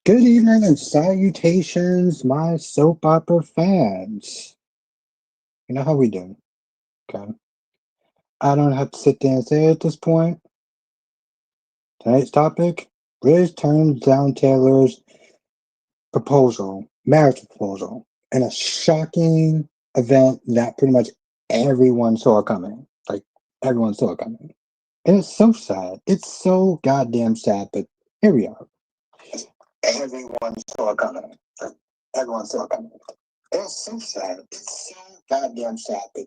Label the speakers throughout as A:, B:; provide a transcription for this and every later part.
A: Good evening and salutations, my soap opera fans. You know how we do, okay? I don't have to sit there and say at this point. Tonight's topic, Riz turns down Taylor's marriage proposal, in a shocking event that pretty much everyone saw coming. Like, everyone saw it coming. And it's so sad. It's so goddamn sad, but here we are. Everyone saw it coming. Like, everyone saw it coming. It's so sad. It's so goddamn sad. But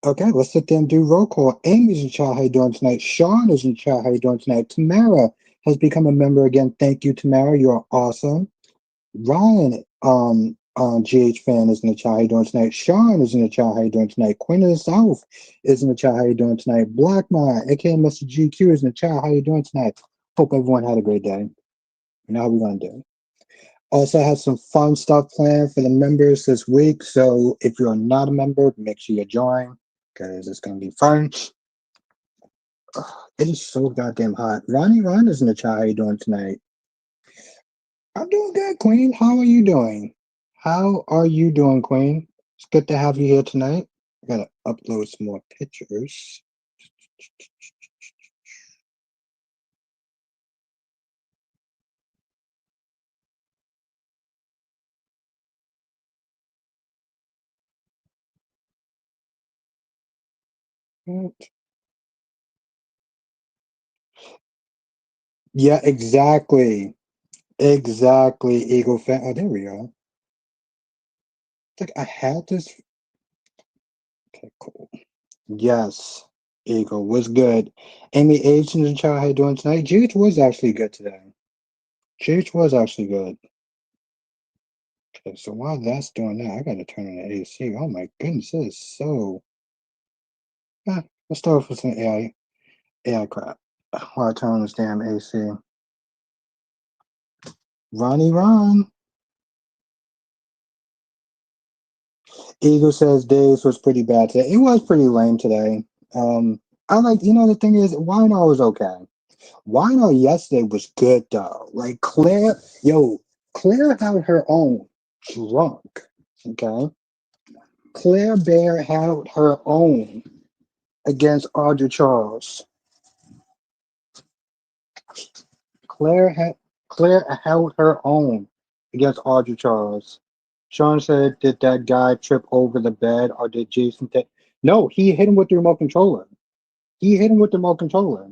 A: okay, let's sit there and do roll call. Amy's in chat. How you doing tonight? Sean is in chat. How you doing tonight? Tamara has become a member again. Thank you, Tamara. You are awesome. Ryan, GH fan is in the chat. How you doing tonight? Sean is in the chat. How you doing tonight? Queen of the South is in the chat. How you doing tonight? Blackmire, aka Mr. GQ, is in the chat. How you doing tonight? Hope everyone had a great day. You know how we're gonna do. Also have some fun stuff planned for the members this week. So if you're not a member, make sure you join because it's gonna be fun. Ugh, it is so goddamn hot. Ronnie Ron is in the chat. How you doing tonight? I'm doing good, Queen. How are you doing? How are you doing, Queen? It's good to have you here tonight. I gotta upload some more pictures. Yeah, exactly. Exactly, Eagle fan. Oh, there we go. It's like I had this. Okay, cool. Yes, Eagle was good. Amy H in the chat, how you doing tonight? GH was actually good today. GH was actually good. Okay, so while that's doing that, I gotta turn on the AC. Oh my goodness, this is so. Let's start off with some AI crap. While I turn on this damn AC. Ronnie Ron. Eagle says Days was pretty bad today. It was pretty lame today. I like, the thing is, Wino was okay. Wino yesterday was good though. Like Claire held her own drunk. Okay. Claire Bear held her own against Audrey Charles. Claire had Claire held her own against Audrey Charles. Sean said, did that guy trip over the bed or did Jason take No, he hit him with the remote controller. He hit him with the remote controller.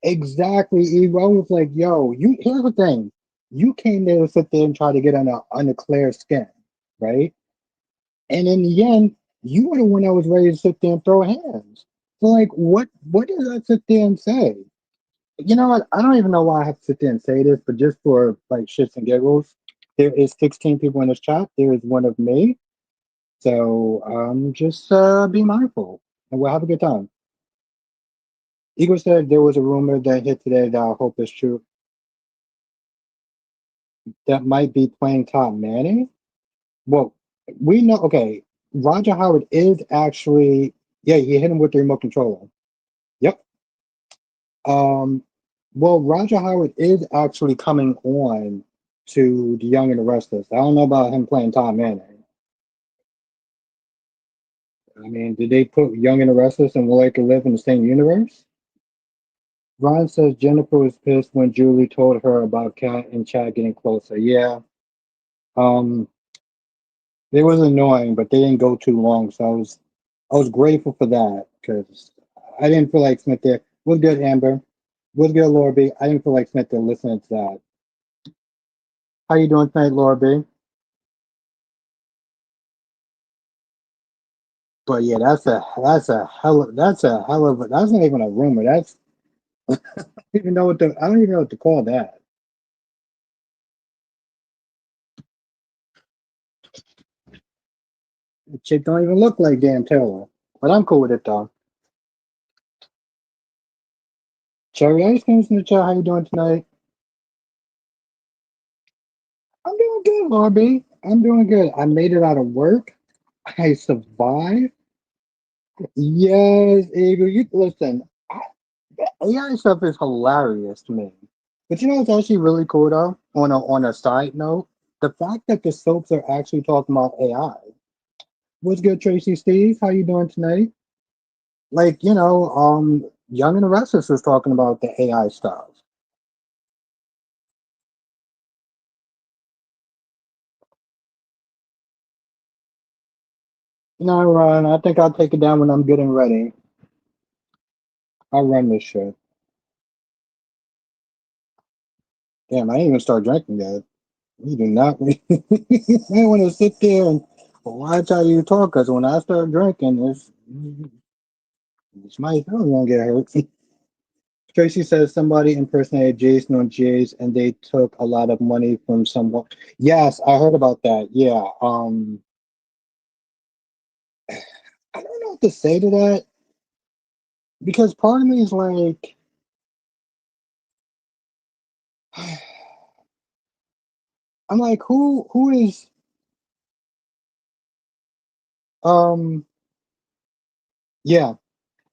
A: Exactly. Eve. I was like, yo, here's the thing. You came there to sit there and try to get under Claire's skin, right? And in the end, you were the one that was ready to sit there and throw hands. So like what does that sit there and say? You know what? I don't even know why I have to sit there and say this, but just for like shits and giggles, there is 16 people in this chat. There is one of me. So just be mindful and we'll have a good time. Eagle said there was a rumor that hit today that I hope is true. That might be playing Top Manning. Well, we know. Okay, Roger Howard is actually. Yeah, he hit him with the remote controller. Yep. Um. Well, Roger Howard is actually coming on to The Young and the Restless. I don't know about him playing Tom Manning. I mean, did they put Young and the Restless and Will They Could Live in the same universe? Ron says Jennifer was pissed when Julie told her about Kat and Chad getting closer. Yeah. Um. It was annoying, but they didn't go too long, so I was grateful for that because I didn't feel like Smith there. Was good, Amber. Was good, Laura B. I didn't feel like Smith there listening to that. How you doing tonight, Laura B? But yeah, that's a hell of that's not even a rumor. That's I don't even know what to call that. The chick don't even look like Dan Taylor. But I'm cool with it though. Cherry Ice Cream's in the chat. How you doing tonight? I'm doing good, Laura B. I'm doing good. I made it out of work. I survived. Yes, Eagle. You listen. AI stuff is hilarious to me. But it's actually really cool though. On a side note, the fact that the soaps are actually talking about AI. What's good, Tracy Steve? How you doing tonight? Like Young and the Restless was talking about the AI stuff. Ryan, I think I'll take it down when I'm getting ready. I'll run this shit. Damn, I ain't even start drinking yet. You do not. I want to sit there and watch how you talk, because when I start drinking, it's my feelings gonna get hurt. Tracy says somebody impersonated Jason on Jays and they took a lot of money from someone. Yes, I heard about that. Yeah. I don't know what to say to that because part of me is like, I'm like, who is um yeah.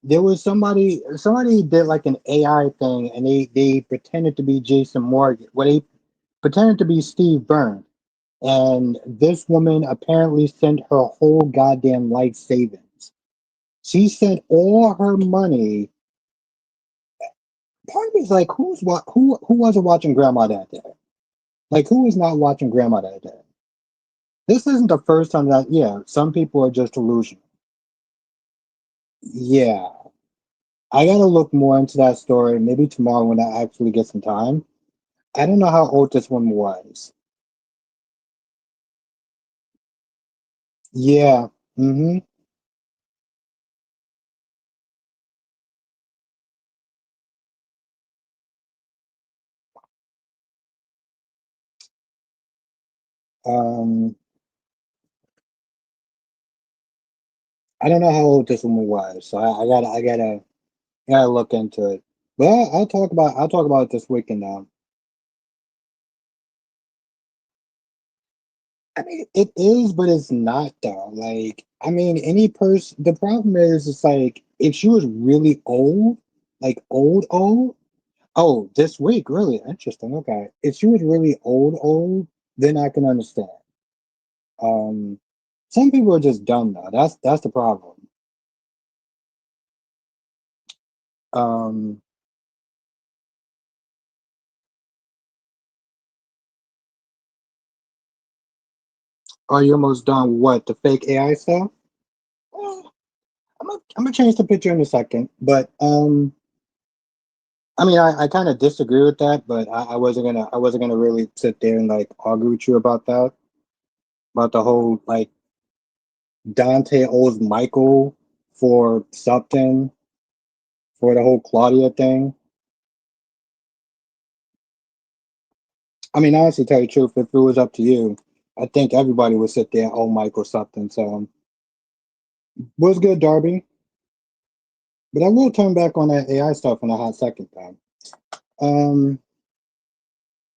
A: There was somebody did like an AI thing and they pretended to be Jason Morgan. Well, they pretended to be Steve Byrne. And this woman apparently sent her whole goddamn life savings. She sent all her money. Part of me is like, who wasn't watching Grandma that day? Like, who is not watching Grandma that day? This isn't the first time that, yeah, some people are just delusional. Yeah, I gotta look more into that story. Maybe tomorrow when I actually get some time. I don't know how old this woman was. Yeah. Mm-hmm. Um, I don't know how old this woman was, so I gotta look into it. But I'll talk about it this weekend now. I mean, it is, but it's not though. Like, I mean, any person. The problem is, it's like if she was really old, like old, old. Oh, this week, really interesting. Okay, if she was really old, old, then I can understand. Um, some people are just dumb though. That's the problem. Um, are you almost done? What the fake AI stuff? Well, I'm gonna change the picture in a second, but I mean, I kind of disagree with that, but I wasn't gonna really sit there and like argue with you about the whole like Dante owes Michael for something for the whole Claudia thing. I mean, honestly, tell you the truth, if it was up to you, I think everybody would sit there and owe Michael something. So, what's good, Darby? But I will turn back on that AI stuff in a hot second, though. Um,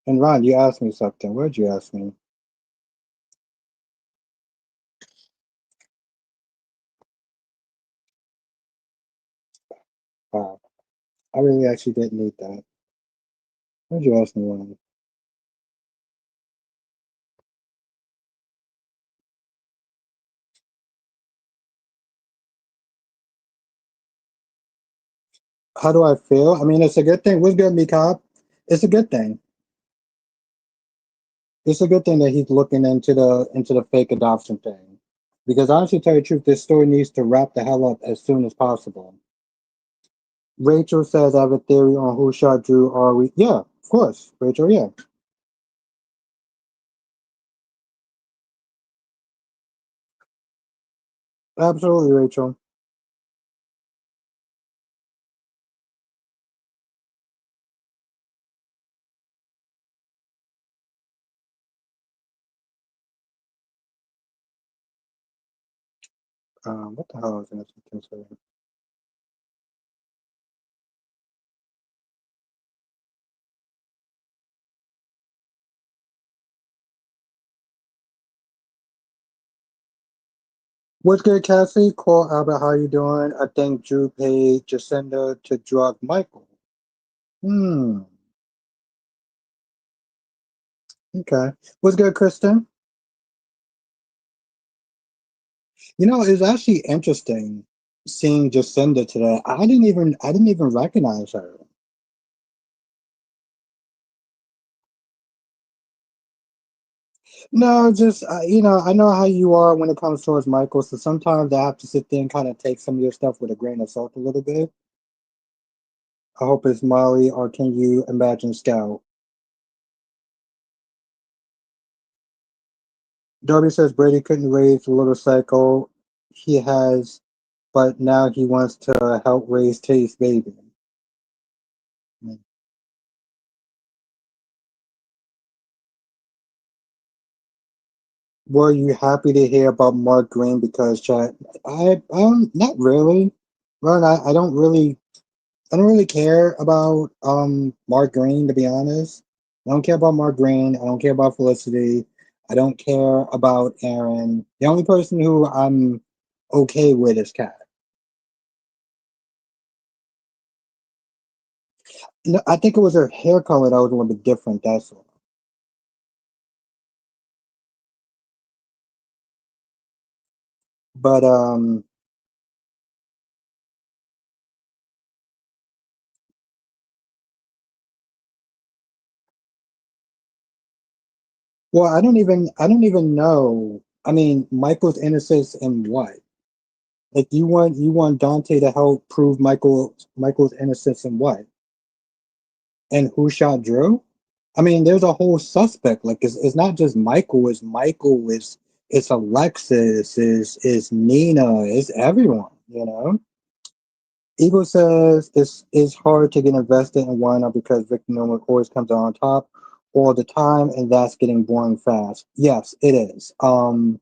A: and Ron, you asked me something. What'd you ask me? Wow, I really actually didn't need that. What'd you ask me, Ron? How do I feel? I mean, it's a good thing. What's good, me cop? It's a good thing. It's a good thing that he's looking into the fake adoption thing. Because honestly, to tell you the truth, this story needs to wrap the hell up as soon as possible. Rachel says, I have a theory on who shot Drew. Are we? Yeah, of course, Rachel. Yeah, absolutely, Rachel. What the hell is this? What's good, Cassie? Call Albert. How you doing? I think Drew paid Jacinda to drug Michael. Hmm. Okay. What's good, Kristen? It's actually interesting seeing Jacinda today. I didn't even recognize her. No, just I know how you are when it comes towards Michael, so sometimes I have to sit there and kind of take some of your stuff with a grain of salt a little bit. I hope it's Molly, or can you imagine Scout? Darby says Brady couldn't raise the little cycle he has, but now he wants to help raise Tate's baby. Were you happy to hear about Mark Green? Because chat, not really. Ron, I don't really care about Mark Green, to be honest. I don't care about Mark Green. I don't care about Felicity. I don't care about Aaron. The only person who I'm okay with is Kat. No, I think it was her hair color that was a little bit different. That's all. But well, I don't even know. I mean, Michael's innocence in what? Like you want Dante to help prove Michael's innocence in what? And who shot Drew? I mean, there's a whole suspect. Like it's not just Michael. It's Michael. It's Alexis. Is Nina. It's everyone. Eagle says it's hard to get invested in Wino because Victor Newman always comes out on top all the time, and that's getting boring fast. Yes, it is. And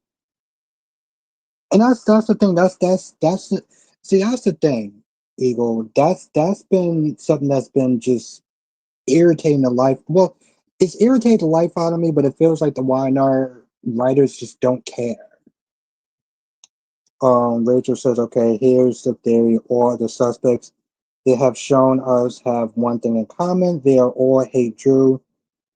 A: that's the thing. See, that's the thing, Eagle. That's been something that's been just irritating the life. Well, it's irritating the life out of me, but it feels like the YNR writers just don't care. Rachel says, okay, here's the theory. All the suspects they have shown us have one thing in common. They are all hate Drew.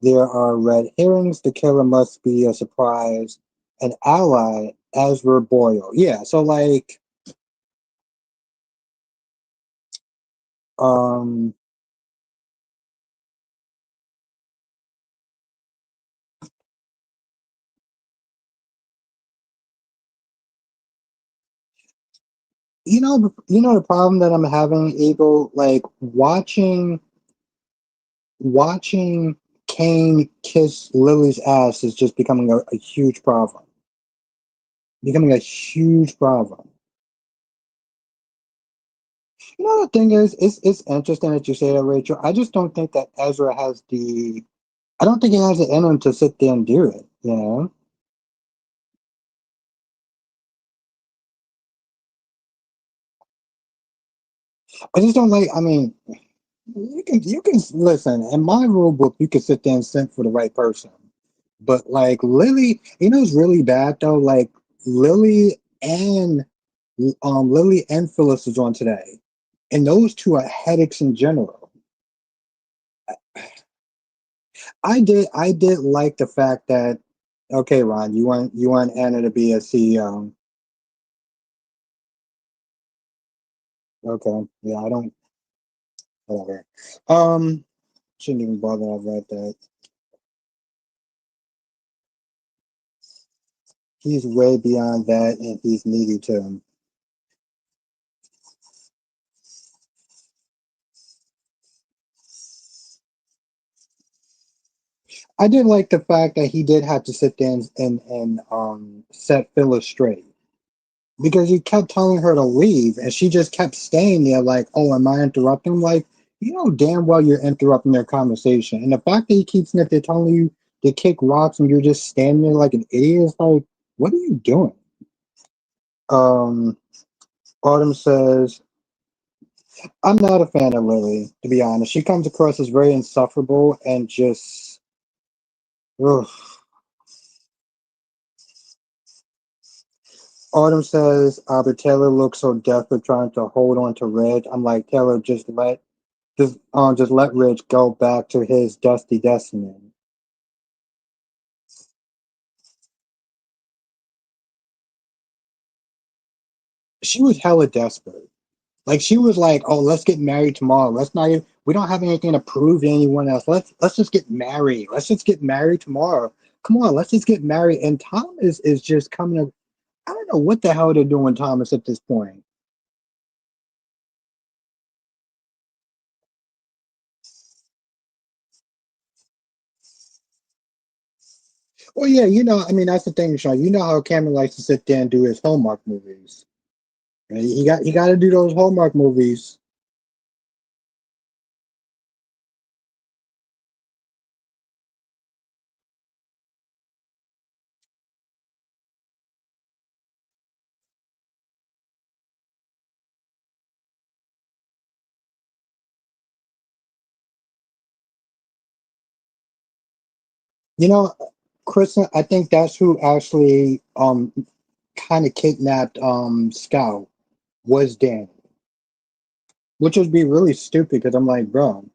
A: There are red herrings. The killer must be a surprise, an ally, Ezra Boyle. Yeah, so like, um, the problem that I'm having, Eagle, like watching Kane kiss Lily's ass is just becoming a huge problem. Becoming a huge problem. The thing is, it's interesting that you say that, Rachel. I just don't think that Ezra has the. I don't think he has it in him to sit there and do it. I just don't like. I mean, you can listen. In my rule book, you can sit there and send for the right person. But like Lily, it's really bad though. Like Lily and Lily and Phyllis is on today, and those two are headaches in general. I did like the fact that okay, Ron, you want Anna to be a CEO. Okay, yeah, I don't whatever. Um, shouldn't even bother. I've read that. He's way beyond that, and he's needy too. I did like the fact that he did have to sit there and set Phyllis straight because he kept telling her to leave, and she just kept staying there. Like, oh, am I interrupting? Like, you know damn well you're interrupting their conversation, and the fact that he keeps sitting there telling you to kick rocks and you're just standing there like an idiot is like, what are you doing? Um, Autumn says, I'm not a fan of Lily, to be honest. She comes across as very insufferable and just. Ugh. Autumn says, but Taylor looks so desperate trying to hold on to Reg. I'm like, Taylor, just let Reg go back to his dusty destiny. she was hella desperate. Like she was like, "Oh, let's get married tomorrow. Let's not even. We don't have anything to prove to anyone else. Let's just get married. Let's just get married tomorrow. Come on, let's just get married." And Thomas is just coming up. I don't know what the hell they're doing, Thomas, at this point. Well, yeah, I mean, that's the thing, Sean. You know how Cameron likes to sit there and do his Hallmark movies. And he got to do those Hallmark movies. You know, Kristen, I think that's who actually kind of kidnapped Scout was Danny, which would be really stupid because I'm like, bro,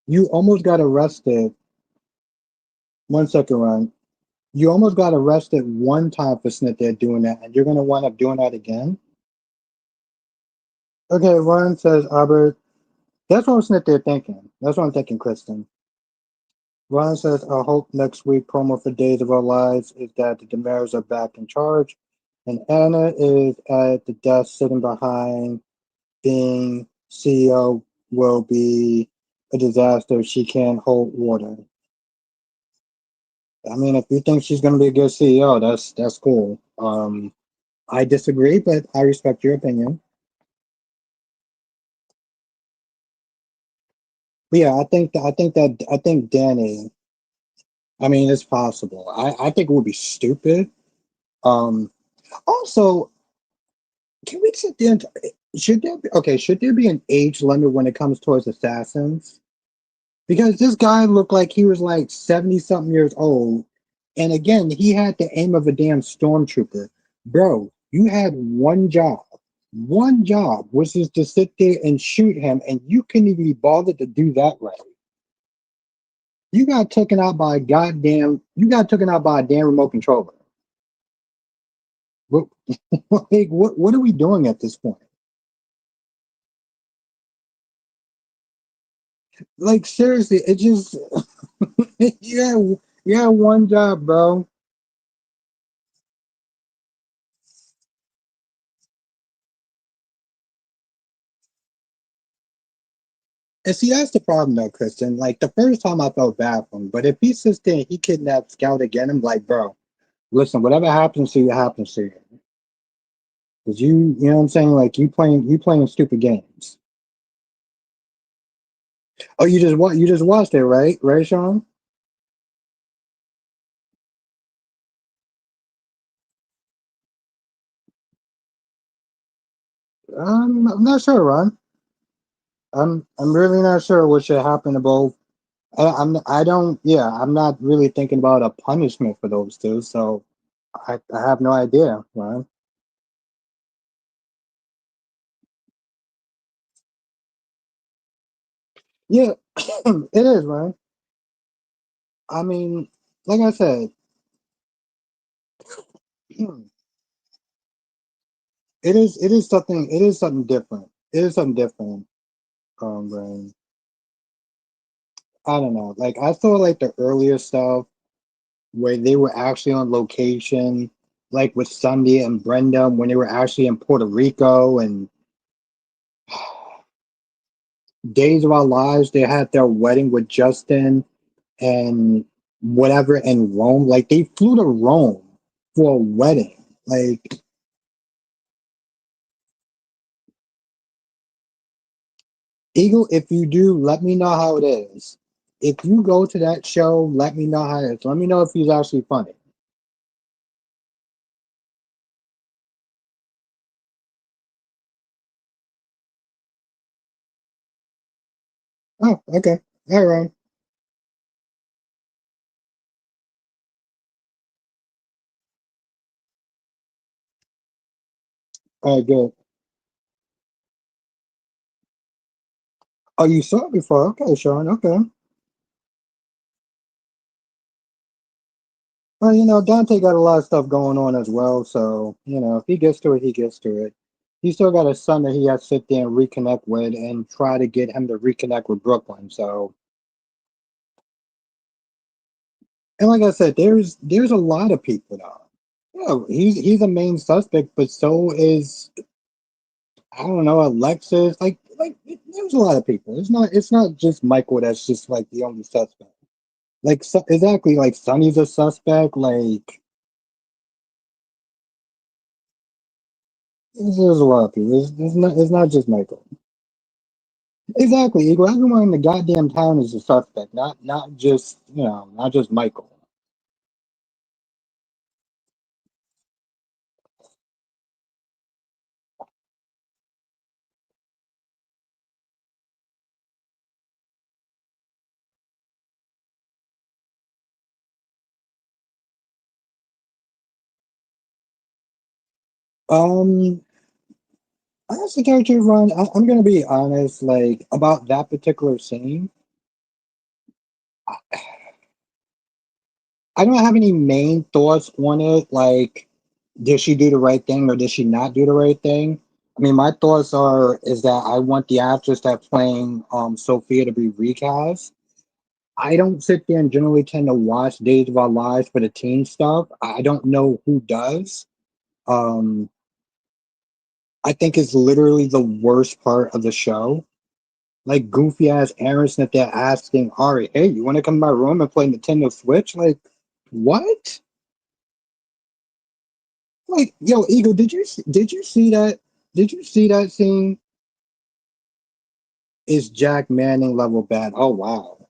A: you almost got arrested. One second, Ryan. You almost got arrested one time for snit there doing that, and you're gonna wind up doing that again. Okay, Ryan says, Albert. That's what I'm snit there thinking. That's what I'm thinking, Kristen. Ryan says, I hope next week promo for Days of Our Lives is that the Demaras are back in charge, and Anna is at the desk sitting behind being CEO will be a disaster if she can't hold water. I mean, if you think she's going to be a good CEO, that's cool. I disagree, but I respect your opinion. But yeah, I think Danny. I mean, it's possible. I think it would be stupid. Um, Also, can we sit there and should there be an age limit when it comes towards assassins? Because this guy looked like he was like 70 something years old. And again, he had the aim of a damn stormtrooper. Bro, you had one job. One job, which is to sit there and shoot him, and you couldn't even be bothered to do that right. You got taken out by a damn remote controller. What, like, what are we doing at this point? Like seriously, it just yeah, yeah, one job, bro. And see, that's the problem though, Kristen. Like the first time I felt bad for him, but if he sits there and he kidnaps Scout again, I'm like, bro, listen, whatever happens to you, happens to you. Cause you know what I'm saying? Like you playing stupid games. Oh, you just watched it, right? Right, Sean? I'm not sure, Ron. I'm really not sure what should happen to both. I don't yeah, I'm not really thinking about a punishment for those two, so I have no idea, Ron. Yeah, it is, Ron. I mean, like I said, it is something different. It is something different, Ron. I don't know. Like I saw like the earlier stuff where they were actually on location, like with Sunday and Brenda when they were actually in Puerto Rico and Days of Our Lives, they had their wedding with Justin and whatever in Rome. Like they flew to Rome for a wedding. Like Eagle, if you do, let me know how it is. If you go to that show, let me know how it is. Let me know if he's actually funny. Oh, okay. All right. All right, good. Oh, you saw it before. Okay, Sean. Okay. Well, Dante got a lot of stuff going on as well, so if he gets to it, he gets to it. He still got a son that he has to sit there and reconnect with, and try to get him to reconnect with Brooklyn. So, and like I said, there's a lot of people though. He's a main suspect, but so is, I don't know, Alexis. There's a lot of people. It's not just Michael that's just like the only suspect. Like, exactly, like Sonny's a suspect. Like, there's a lot of people. It's not just Michael. Exactly, Eagle. Everyone in the goddamn town is a suspect. Not just Michael. Um, as the character run, I'm gonna be honest. Like, about that particular scene, I don't have any main thoughts on it. Like, did she do the right thing or did she not do the right thing? I mean, my thoughts is that I want the actress that playing Sophia to be recast. I don't sit there and generally tend to watch Days of Our Lives for the teen stuff. I don't know who does. Um, I think it's literally the worst part of the show. Like, goofy ass Aaron Smith there asking Ari, "Hey, you want to come to my room and play Nintendo Switch?" Like, what? Like, yo, Eagle, did you see that? Did you see that scene? Is Jack Manning level bad? Oh wow.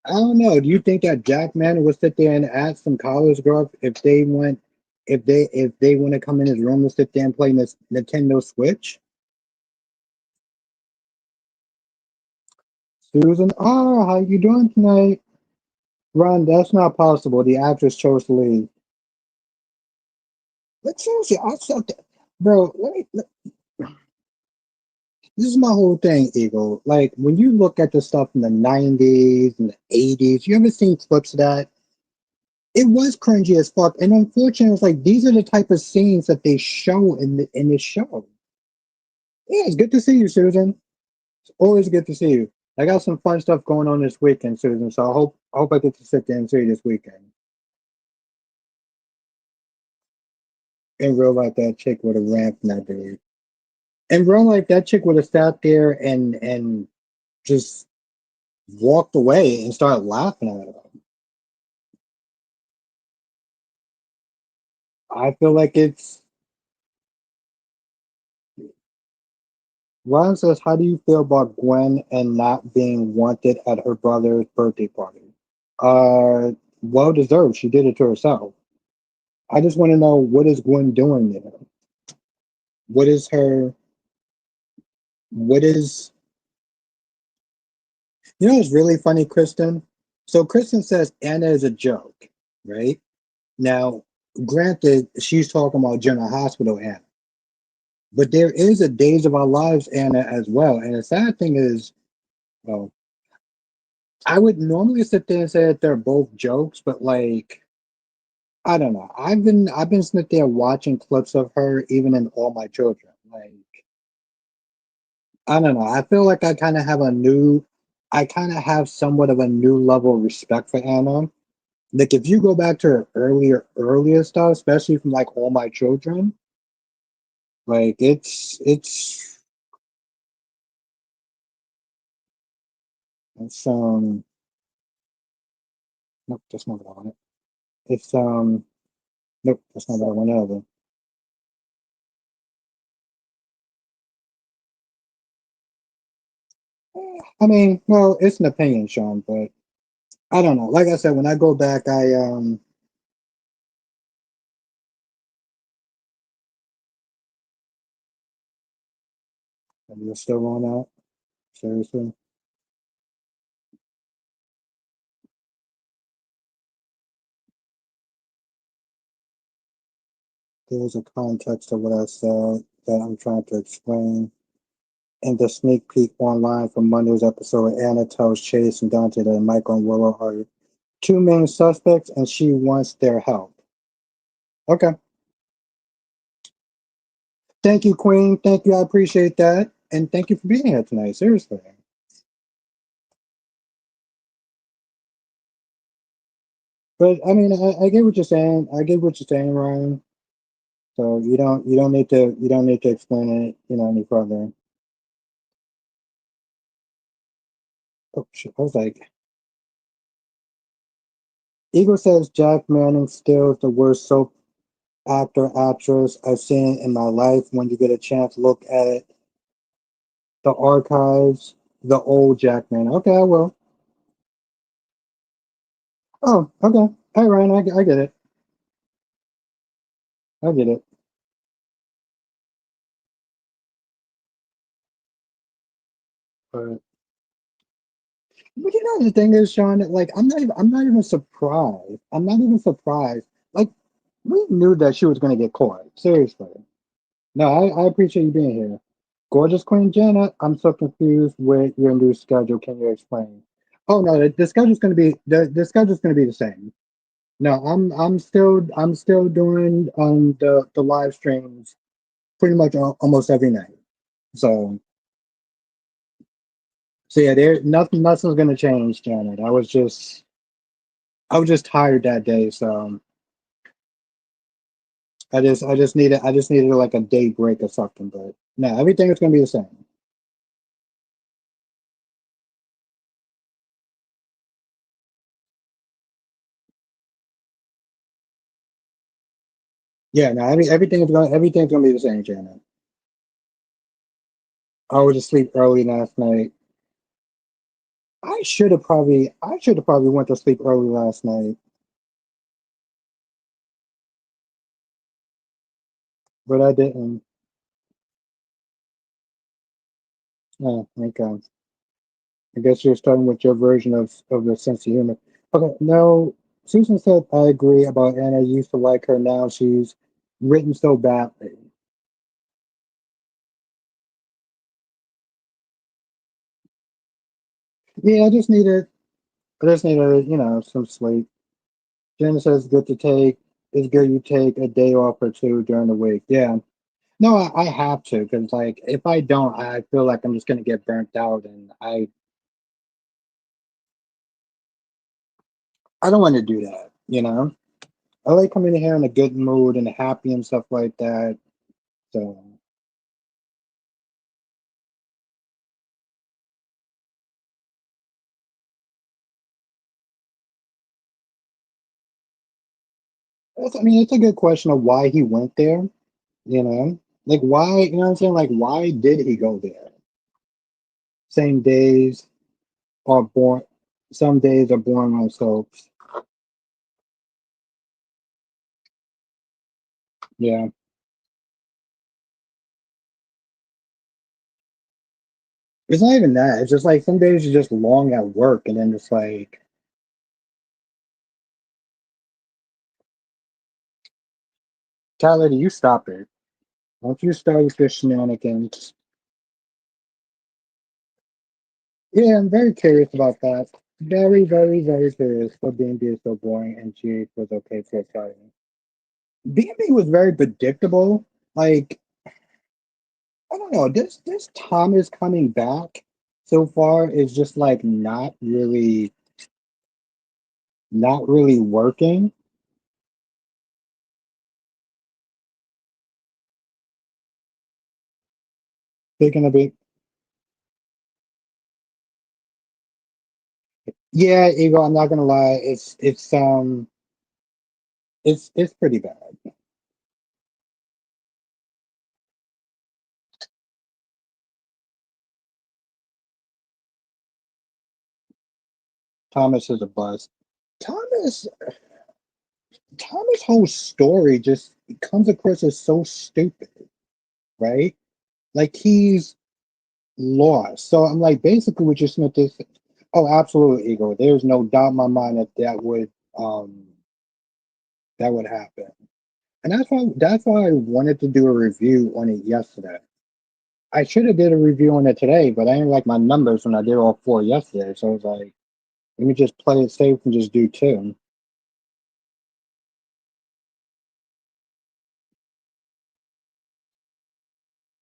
A: I don't know. Do you think that Jack Manning would sit there and ask some college girl if they want to come in his room and sit there and play this Nintendo Switch? Susan, how you doing tonight? Ron, that's not possible. The actress chose to leave. But seriously, I said that, bro. This is my whole thing, Eagle. Like, when you look at the stuff in the '90s and the '80s, you ever seen clips of that? It was cringy as fuck. And unfortunately, it's like these are the type of scenes that they show in this show. Yeah, it's good to see you, Susan. It's always good to see you. I got some fun stuff going on this weekend, Susan. So I hope I get to sit there and see you this weekend. In real life, that chick would have ran from that dude. In real life, that chick would have sat there and just walked away and started laughing at him. I feel like it's Ron says, how do you feel about Gwen and not being wanted at her brother's birthday party? Well deserved. She did it to herself. I just want to know, what is Gwen doing there? What is her? What is? It's really funny, Kristen. So Kristen says Anna is a joke, right? Now, granted, she's talking about General Hospital Anna, but there is a Days of Our Lives Anna as well. And the sad thing is, well, I would normally sit there and say that they're both jokes, but like, I don't know. I've been sitting there watching clips of her even in All My Children. Like, I don't know. I feel like I kind of have somewhat of a new level of respect for Anna. Like, if you go back to her earlier stuff, especially from like All My Children, like it's nope, that's not what I want. It's nope, that's not what I want either. I mean, well, it's an opinion, Sean, but I don't know. Like I said, when I go back, you're still on that. Seriously, there's a context to what I said that I'm trying to explain. In the sneak peek online from Monday's episode, Anna tells Chase and Dante that Michael and Willow are two main suspects, and she wants their help. Okay. Thank you, Queen. Thank you. I appreciate that. And thank you for being here tonight. Seriously. But I mean, I get what you're saying. I get what you're saying, Ryan. So you don't need to explain it, any further. Oh shit. I was like, Eagle says Jack Manning still is the worst soap actress I've seen in my life. When you get a chance, look at the archives, the old Jack Manning. Okay, I will. Oh, okay. Hey, Ryan, I get it. I get it. But the thing is, Sean, like I'm not even surprised. I'm not even surprised. Like we knew that she was gonna get caught. Seriously. No, I appreciate you being here. Gorgeous Queen Janet, I'm so confused with your new schedule. Can you explain? Oh no, the schedule's gonna be the schedule's gonna be the same. No, I'm still doing the live streams pretty much almost every night. So yeah, there nothing's gonna change, Janet. I was just tired that day, so I just needed like a day break or something. But no, everything is gonna be the same. Yeah, no, everything's gonna be the same, Janet. I was asleep early last night. I should have probably went to sleep early last night, but I didn't. Oh, okay. I guess you're starting with your version of the sense of humor. Okay, no, Susan said I agree about Anna. Used to like her, now she's written so badly. Yeah, I just needed, some sleep. Jen says it's good you take a day off or two during the week. Yeah. No, I have to because like if I don't, I feel like I'm just gonna get burnt out, and I don't want to do that. I like coming in here in a good mood and happy and stuff like that. So I mean, it's a good question of why he went there. You know, like why? You know what I'm saying? Like why did he go there? Same days are born. Some days are born on soaps. Yeah, it's not even that. It's just like some days you're just long at work, and then it's like, Tyler, do you stop it? Don't you start with your shenanigans? Yeah, I'm very curious about that. Very, very, very curious what B&B is so boring and she was okay for starting. B&B was very predictable. Like, I don't know, this Thomas coming back so far is just like not really working. Taking a bit, yeah, Eagle, I'm not gonna lie, it's pretty bad. Thomas is a bust. Thomas Thomas' whole story just comes across as so stupid, right? Like he's lost. So I'm like, basically, what you Smith is, oh, absolutely, ego. There's no doubt in my mind that that would happen, and that's why I wanted to do a review on it yesterday. I should have did a review on it today, but I didn't like my numbers when I did all four yesterday. So I was like, Let me just play it safe and just do two.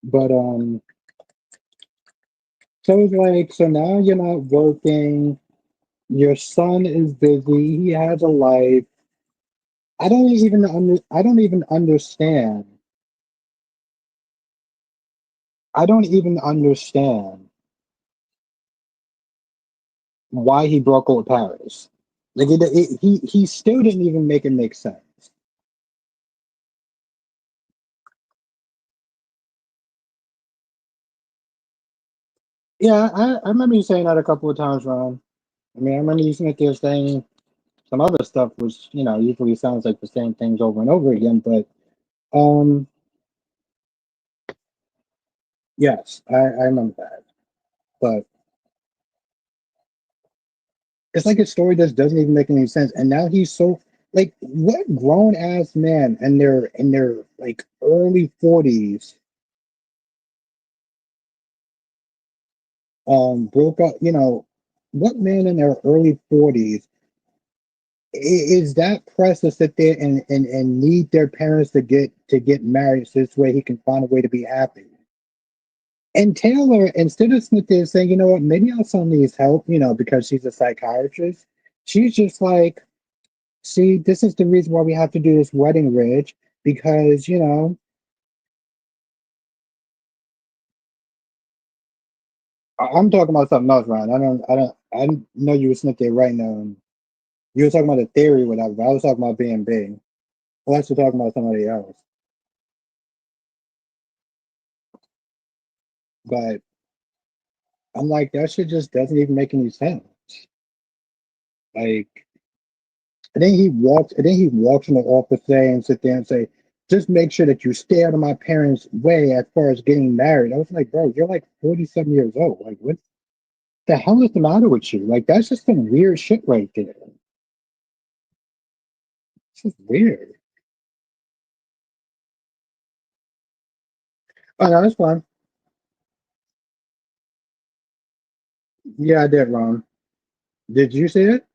A: But so it's like, so now you're not working. Your son is busy. He has a life. I don't even understand. I don't even understand why he broke up with Paris. Like he still didn't even make it make sense. Yeah, I remember you saying that a couple of times, Ron. I mean, I remember you sitting there saying some other stuff, which usually sounds like the same things over and over again. But um, yes, I remember that. But it's like a story that doesn't even make any sense. And now he's so like, what grown ass man in their like early 40s broke up, what man in their early 40s is that pressed to sit there and need their parents to get married so this way he can find a way to be happy. And Taylor, instead of sitting there saying, you know what, maybe our son needs help, because she's a psychiatrist, she's just like, see, this is the reason why we have to do this wedding, Ridge, because I'm talking about something else, Ryan. I didn't know you were sitting there right now. You were talking about the theory, whatever. But I was talking about being big. Unless you're talking about somebody else. But I'm like, that shit just doesn't even make any sense. Like, and then he walks in the office today and sit there and say, just make sure that you stay out of my parents' way as far as getting married. I was like, bro, you're like 47 years old. Like, what the hell is the matter with you? Like, that's just some weird shit right there. It's just weird. Oh, no, that's fine. Yeah, I did, Ron. Did you see it?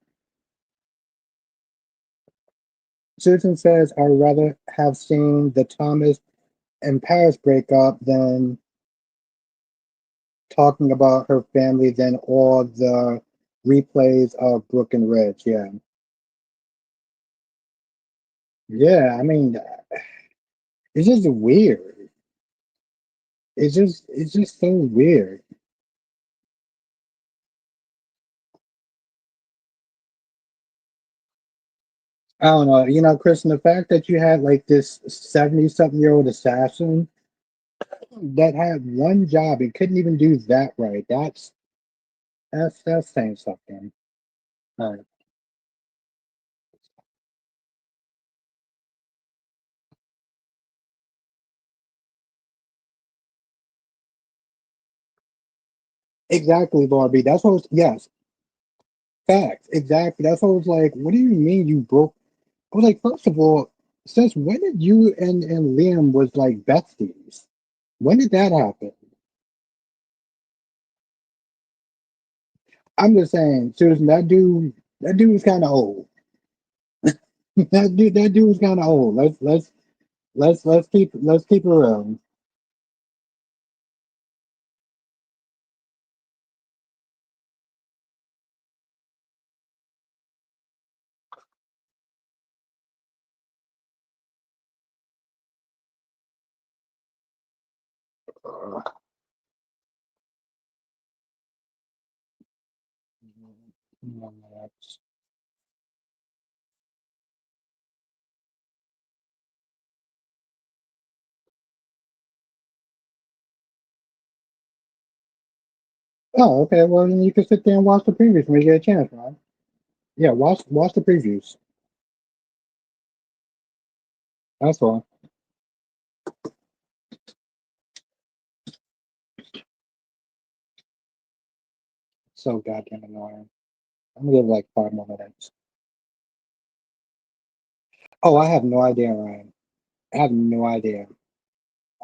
A: Susan says, I'd rather have seen the Thomas and Paris breakup than talking about her family than all the replays of Brooke and Ridge. Yeah. Yeah, I mean, it's just weird. It's just so weird. I don't know. Kristen, the fact that you had like this 70-something-year-old assassin that had one job and couldn't even do that right, that's saying something. Right. Exactly, Barbie. That's what was, yes, facts. Exactly. That's what I was like, what do you mean you broke? I was like, first of all, since when did you and Liam was like besties? When did that happen? I'm just saying, Susan, that dude was kind of old. That dude was kind of old. Let's keep it real. Oh, okay. Well, then you can sit there and watch the previews when you get a chance, man. Yeah, watch the previews. That's all. So goddamn annoying. I'm gonna give it like 5 more minutes. Oh, I have no idea, Ryan. I have no idea.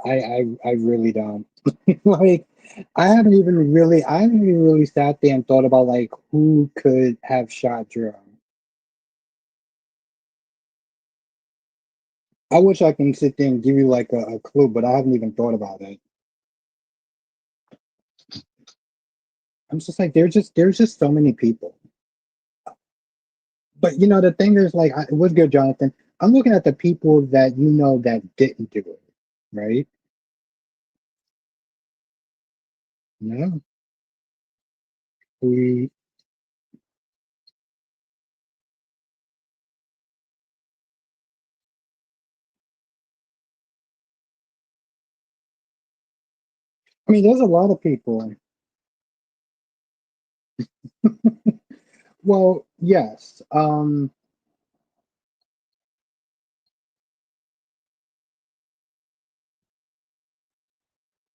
A: I really don't. Like, I haven't even really sat there and thought about like who could have shot Drew. I wish I can sit there and give you like a clue, but I haven't even thought about it. I'm just like there's just so many people. But you know the thing is like it was good, Jonathan. I'm looking at the people that you know that didn't do it, right? No, we. I mean, there's a lot of people. Well, yes.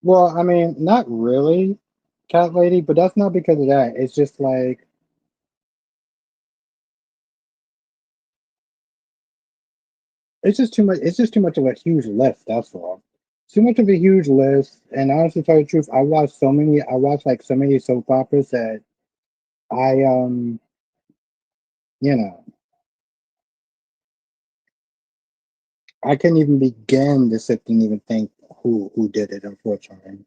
A: Well, I mean, not really, cat lady, but that's not because of that. It's just like it's just too much. It's just too much of a huge list. That's all. Too much of a huge list. And honestly, to tell you the truth, I watched so many. I watched like so many soap operas that I you know, I couldn't even begin to sit and even think who did it. Unfortunately,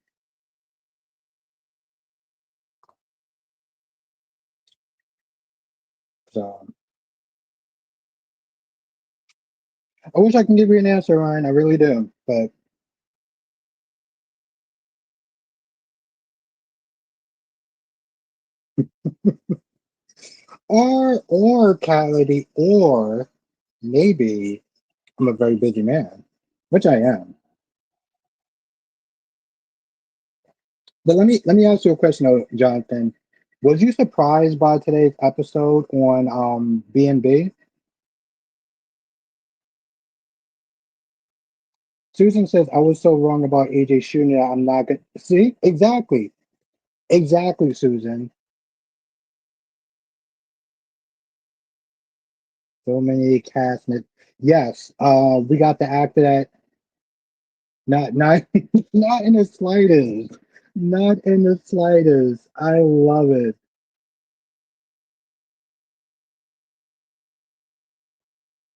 A: so I wish I can give you an answer, Ryan. I really do, but or cat lady, or maybe I'm a very busy man, which I am. But let me ask you a question, though, Jonathan. Was you surprised by today's episode on B&B? Susan says I was so wrong about AJ shooting that I'm not gonna see exactly, exactly, Susan. So many cast. Yes, we got the actor that not not in the slightest, not in the slightest. I love it.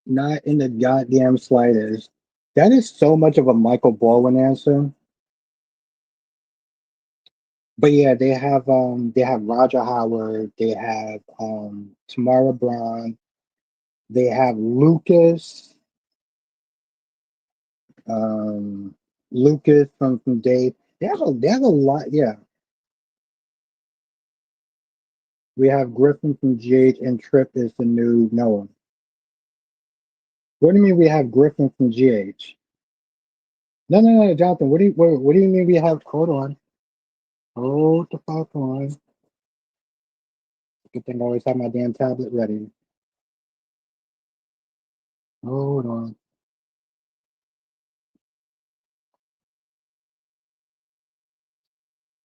A: Not in the goddamn slightest. That is so much of a Michael Baldwin answer. But yeah, they have Roger Howard, they have Tamara Brown, they have Lucas, um Lucas from Dave. They have a lot, yeah. We have Griffin from GH and Trip is the new Noah. What do you mean we have Griffin from GH? No, no, no, Jonathan. What do you mean we have? Hold on. Hold the fuck on. Good thing I always have my damn tablet ready. Hold on.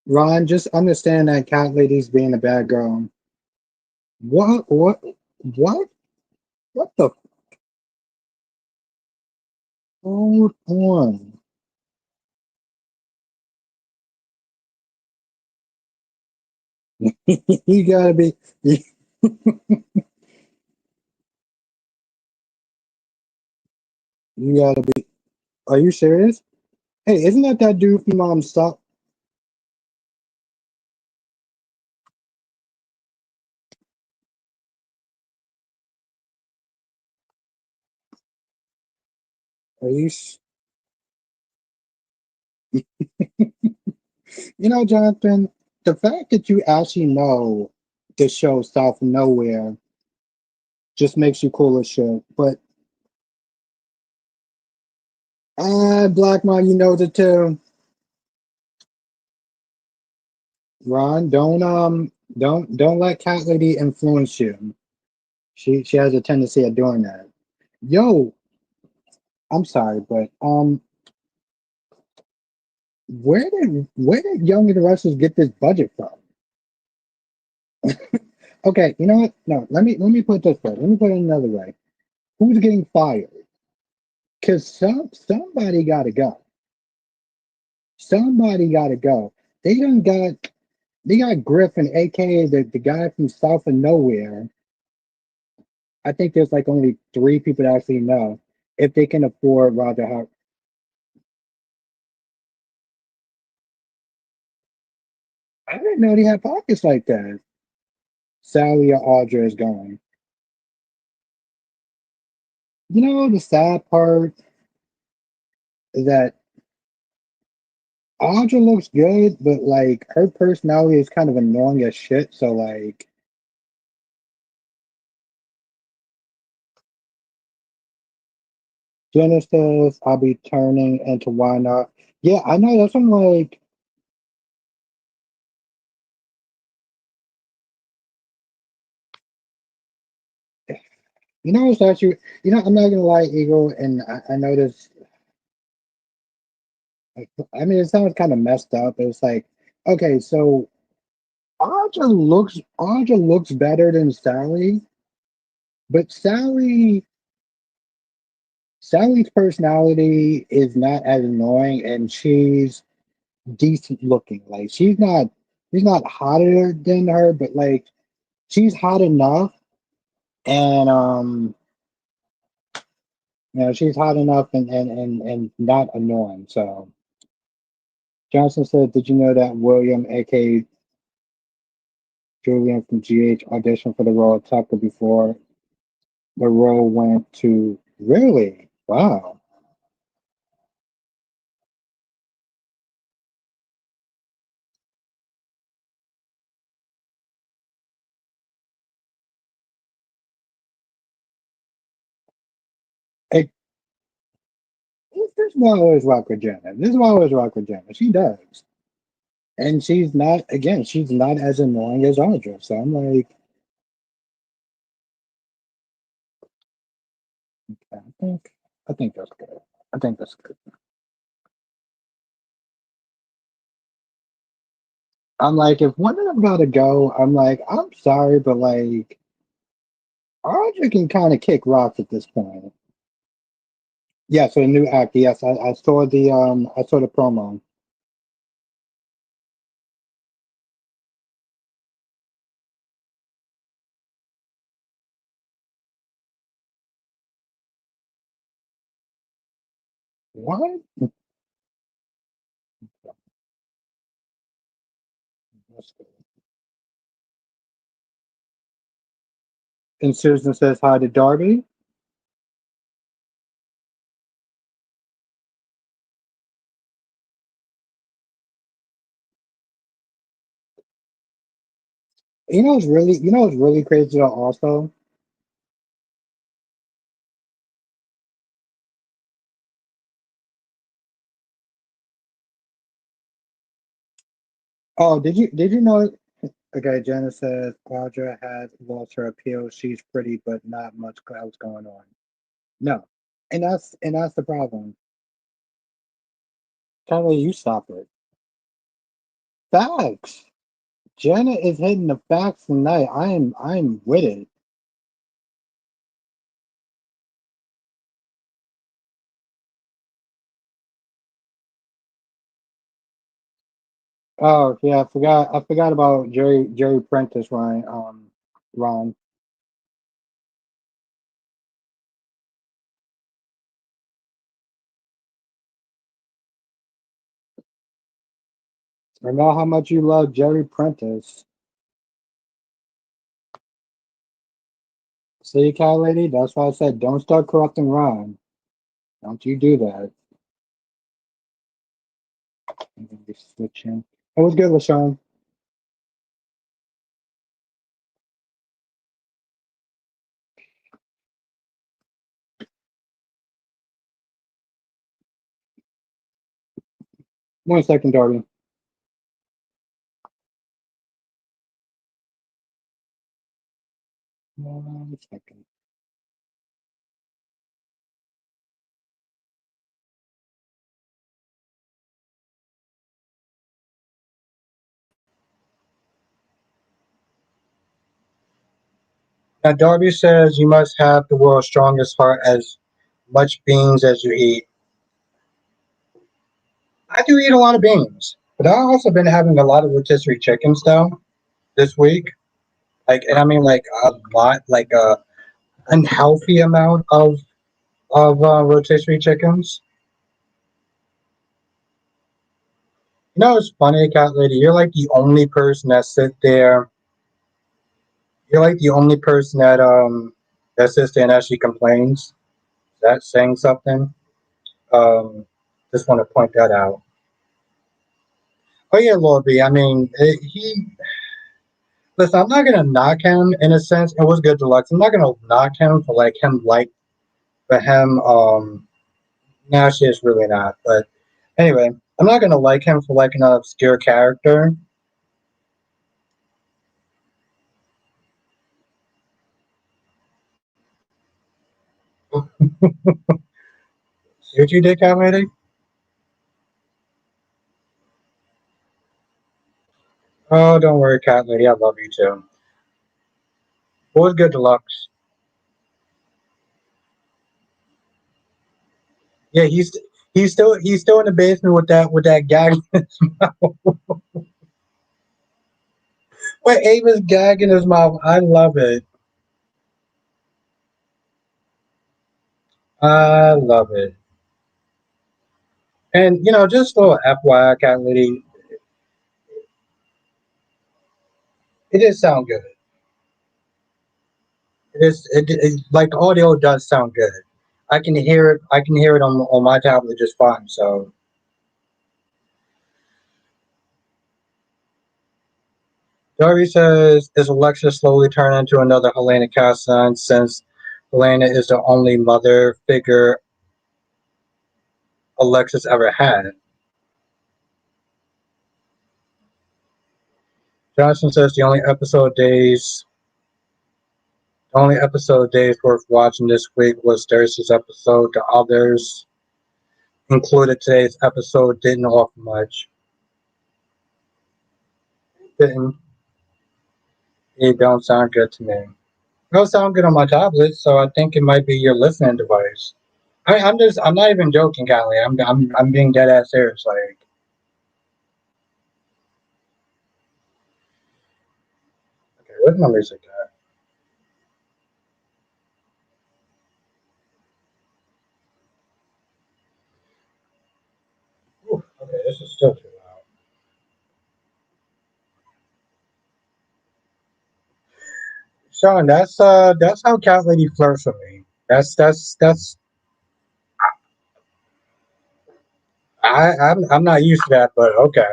A: Ron, just understand that cat lady's being a bad girl. What? What? What? What the? Hold on. You gotta be. You gotta be. Are you serious? Hey, isn't that dude from Stop? Are you? You know, Jonathan, the fact that you actually know the show South of Nowhere just makes you cool as shit. But Black Man, you know the too. Ron, don't let Cat Lady influence you. She has a tendency of doing that. Yo, I'm sorry, but where did Young and the Restless get this budget from? Okay, you know what? No, let me put it this way. Let me put it another way. Who's getting fired? Because somebody got to go. Somebody got to go. They done got they got Griffin, aka the guy from South of Nowhere. I think there's like only three people that actually know if they can afford Roger Howard. I didn't know they had pockets like that. Sally or Audra is going. You know, the sad part is that Audra looks good, but like her personality is kind of annoying as shit. So like Genesis, I'll be turning into why not. Yeah, I know that's I'm like, you know, it's actually, you know, I'm not gonna lie, Eagle, and I know this. I mean, it sounds kind of messed up. But it's like, okay, so Audra looks better than Sally, but Sally's personality is not as annoying, and she's decent looking. Like she's not hotter than her, but like she's hot enough, and she's hot enough and not annoying. So Johnson said, "Did you know that William, aka Julian from GH, auditioned for the role of Tucker before the role went to really? Wow. It, this is why I always rock with Jenna. This is why I always rock with Jenna. She does. And she's not, again, she's not as annoying as Audra. So I'm like, I think, I think that's good. I think that's good. I'm like, if one of them gotta go, I'm like, I'm sorry, but like, Audra can kind of kick rocks at this point. Yeah, so the new act. Yes, I saw the promo. What? That's good. And Susan says hi to Darby. You know what's really crazy though also? Oh, did you know? Okay, Jenna says Audra has lost her appeal. She's pretty, but not much else going on. No, and that's the problem. Kelly, you stop it. Facts. Jenna is hitting the facts tonight. I'm with it. Oh yeah, I forgot about Jerry Prentice, Ryan. Ron. I know how much you love Jerry Prentice. See, Cat Lady, that's why I said don't start corrupting Ron. Don't you do that. I'm gonna be switching. It was good, LaShawn. 1 second, Darby. 1 second. Now, Darby says you must have the world's strongest heart as much beans as you eat. I do eat a lot of beans. But I've also been having a lot of rotisserie chickens though this week. Like, and I mean like a lot, like a unhealthy amount of rotisserie chickens. You know, it's funny, cat lady. You're like the only person that sit there. You're like the only person that sits there and actually complains. Is that saying something? Um, just want to point that out. Oh yeah, Lord B. I mean, he. Listen, I'm not gonna knock him in a sense. It was good deluxe. I'm not gonna knock him for like him like for him. No, she is really not. But anyway, I'm not gonna like him for like an obscure character. See what you did, cat lady? Oh, don't worry, cat lady. I love you too. What was good deluxe? Yeah, he's still in the basement with that gag. Wait, Ava's gag in his mouth. I love it. I love it. And just a little FYI, cat lady, it did sound good. Like the audio does sound good. I can hear it. I can hear it on my tablet just fine. So Darby says, "Is Alexa slowly turning into another Helena Casson since Helena is the only mother figure Alexis ever had?" Johnson says, the only episode days worth watching this week was Thursday's episode. The others, included today's episode, didn't offer much. Didn't. It don't sound good to me. It don't sound good on my tablet, so I think it might be your listening device. I'm not even joking, Callie. I'm being dead ass serious. Like, okay, what number is it? Ooh, okay, this is still too loud. Sean, that's how Cat Lady flirts with me. That's I'm not used to that, but okay.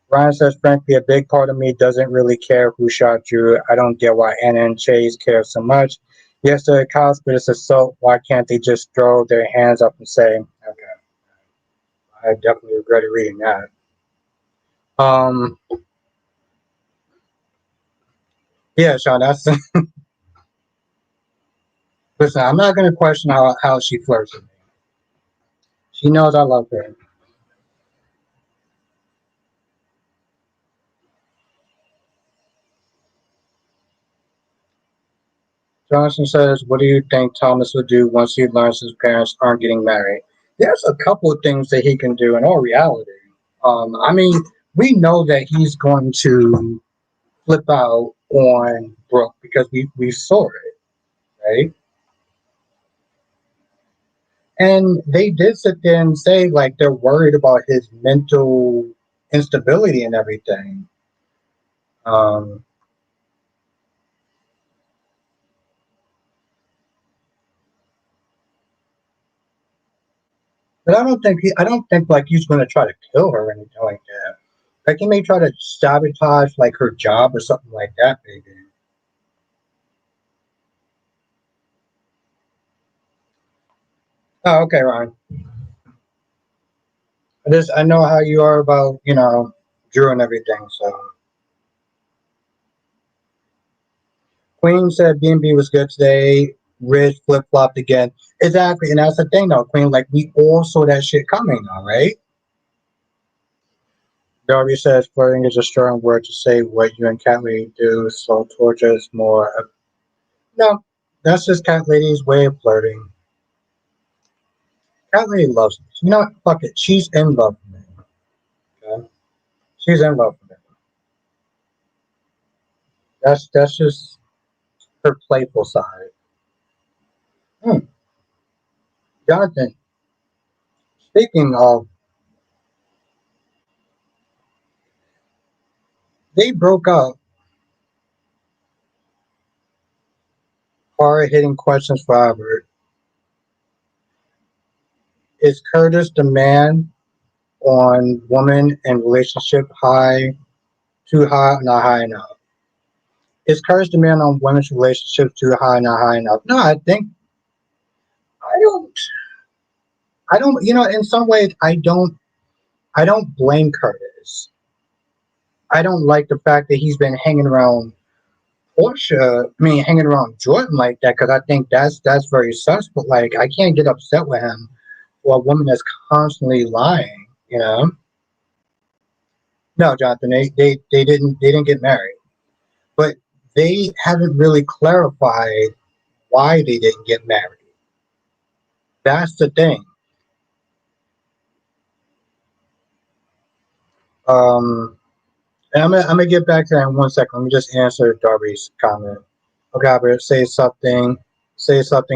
A: Ryan says, frankly, a big part of me doesn't really care who shot you. I don't get why Anna and Chase care so much. Yes, they're cops, but it's assault. Why can't they just throw their hands up and say, okay, I definitely regretted reading that. Um, yeah, Sean, that's, listen, I'm not going to question how she flirts with me. She knows I love her. Johnson says, what do you think Thomas would do once he learns his parents aren't getting married? There's a couple of things that he can do in all reality. I mean, we know that he's going to flip out on Brooke because we saw it, right? And they did sit there and say like they're worried about his mental instability and everything. Um, but I don't think like he's going to try to kill her or anything like that. Like he may try to sabotage like her job or something like that, maybe. Oh, okay, Ryan. I know how you are about Drew and everything. So Queen said B&B was good today. Rich flip flopped again. Exactly, and that's the thing though, Queen. Like we all saw that shit coming, though, right? Darby says flirting is a strong word to say what you and Cat Lady do, so torture is more. No, that's just Cat Lady's way of flirting. Cat Lady loves me. You know what? Fuck it. She's in love with me. Okay?
B: She's in love with him. That's just her playful side. Hmm. Jonathan, speaking of, they broke up. Hard hitting questions for Albert. Is Curtis the man on woman and relationship high, too high, not high enough? Is Curtis the man on women's relationships too high, not high enough? No, I think I don't. I don't. You know, in some ways, I don't. I don't blame Curtis. I don't like the fact that he's been hanging around Portia. I mean, hanging around Jordan like that because I think that's very sus. But like, I can't get upset with him for a woman that's constantly lying. You know? No, Jonathan, they didn't get married, but they haven't really clarified why they didn't get married. That's the thing. Um, and I'm gonna get back to that in 1 second. Let me just answer Darby's comment. Okay, Albert, say something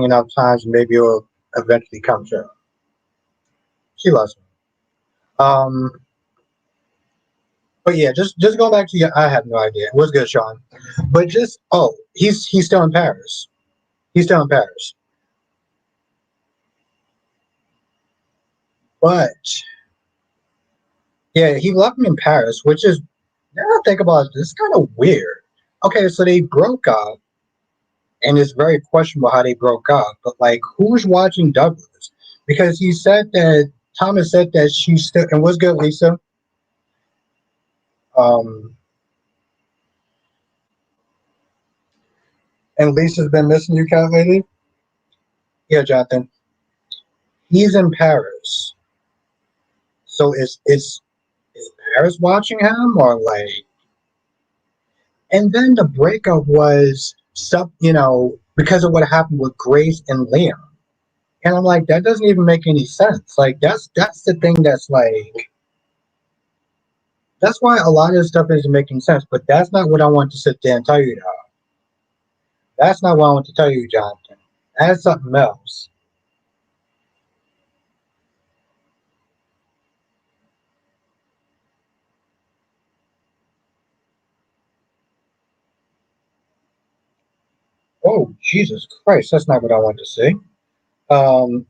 B: enough times, and maybe it'll eventually come true. She loves me. Um, but yeah, just going back to you. I have no idea. It was good, Sean. But just he's still in Paris. He's still in Paris. But yeah, he left me in Paris, which is now I think about it, it's kind of weird. Okay, so they broke up, and it's very questionable how they broke up. But like, who's watching Douglas? Because he said that Thomas said that she still and what's good, Lisa. Um, and Lisa's been missing you, cat lately. Yeah, Jonathan. He's in Paris, so is Paris watching him or like? And then the breakup was because of what happened with Grace and Liam. And I'm like, that doesn't even make any sense. Like that's the thing that's like that's why a lot of this stuff isn't making sense. But that's not what I want to sit there and tell you now. That's not what I want to tell you, Jonathan. That's something else. Oh, Jesus Christ, that's not what I want to say. Um,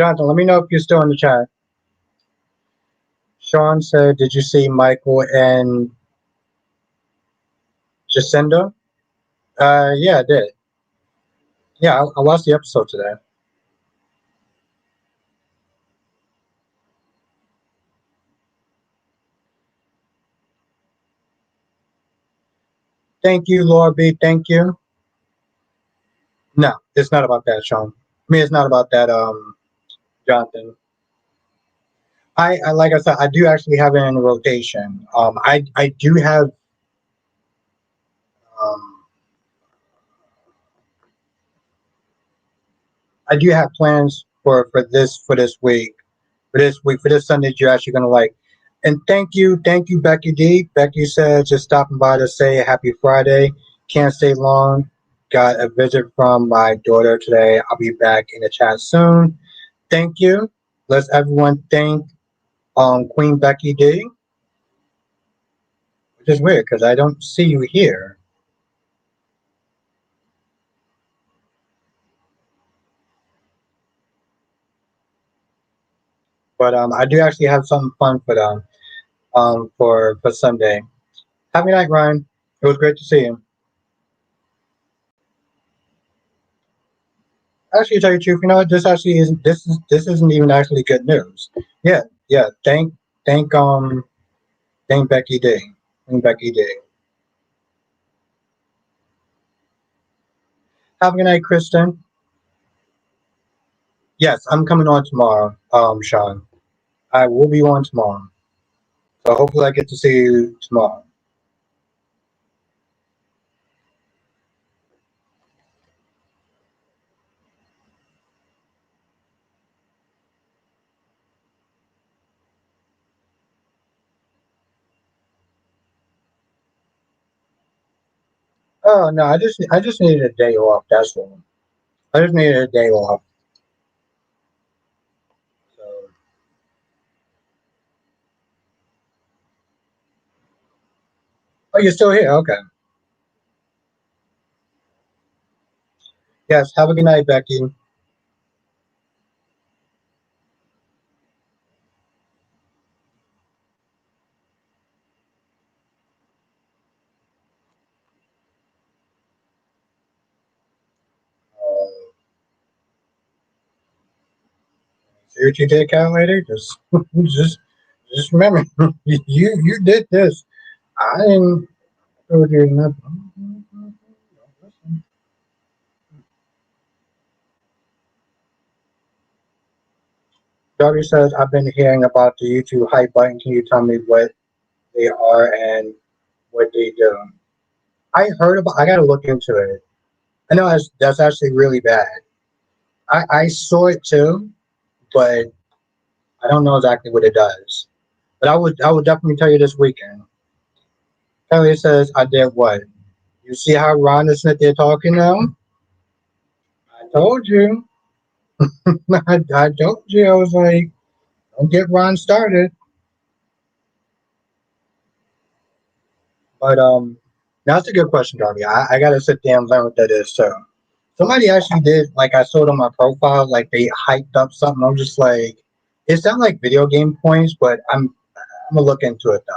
B: Jonathan, let me know if you're still in the chat. Sean said, "Did you see Michael and Jacinda?" Yeah, I did. Yeah, I watched the episode today. Thank you, Laura B. Thank you. No, it's not about that, Sean. I mean, it's not about that, Jonathan. I like I said, I do actually have it in rotation. I do have um, I do have plans for this Sunday that you're actually gonna like. And thank you, Becky D. Becky said just stopping by to say happy Friday. Can't stay long. Got a visit from my daughter today. I'll be back in the chat soon. Thank you. Let's everyone thank Queen Becky D, which is weird because I don't see you here. But I do actually have something fun for them for Sunday. Happy night, Ryan. It was great to see you. Actually, to tell you the truth, you know what? This isn't even actually good news. Yeah, yeah. Thank thank Becky D. Thank Becky D. Have a good night, Kristen. Yes, I'm coming on tomorrow. Sean, I will be on tomorrow. So hopefully I get to see you tomorrow. Oh no, I just needed a day off. That's all. I just needed a day off. So, oh, you're still here? Okay. Yes. Have a good night, Becky. See what you did, Cat Lady. Just, just remember, you did this. I didn't told you nothing. Darby says, I've been hearing about the YouTube hype button. Can you tell me what they are and what they do? I heard about. I gotta look into it. I know that's actually really bad. I saw it too, but I don't know exactly what it does. But I would definitely tell you this weekend. Kelly says, I did what? You see how Ron is that they're talking now? I told you. I told you. I was like, don't get Ron started. But that's a good question, Darby. I gotta sit there and learn what that is. So somebody actually did, like, I saw it on my profile, like they hyped up something. I'm just like, it sounds like video game points, but I'm gonna look into it though.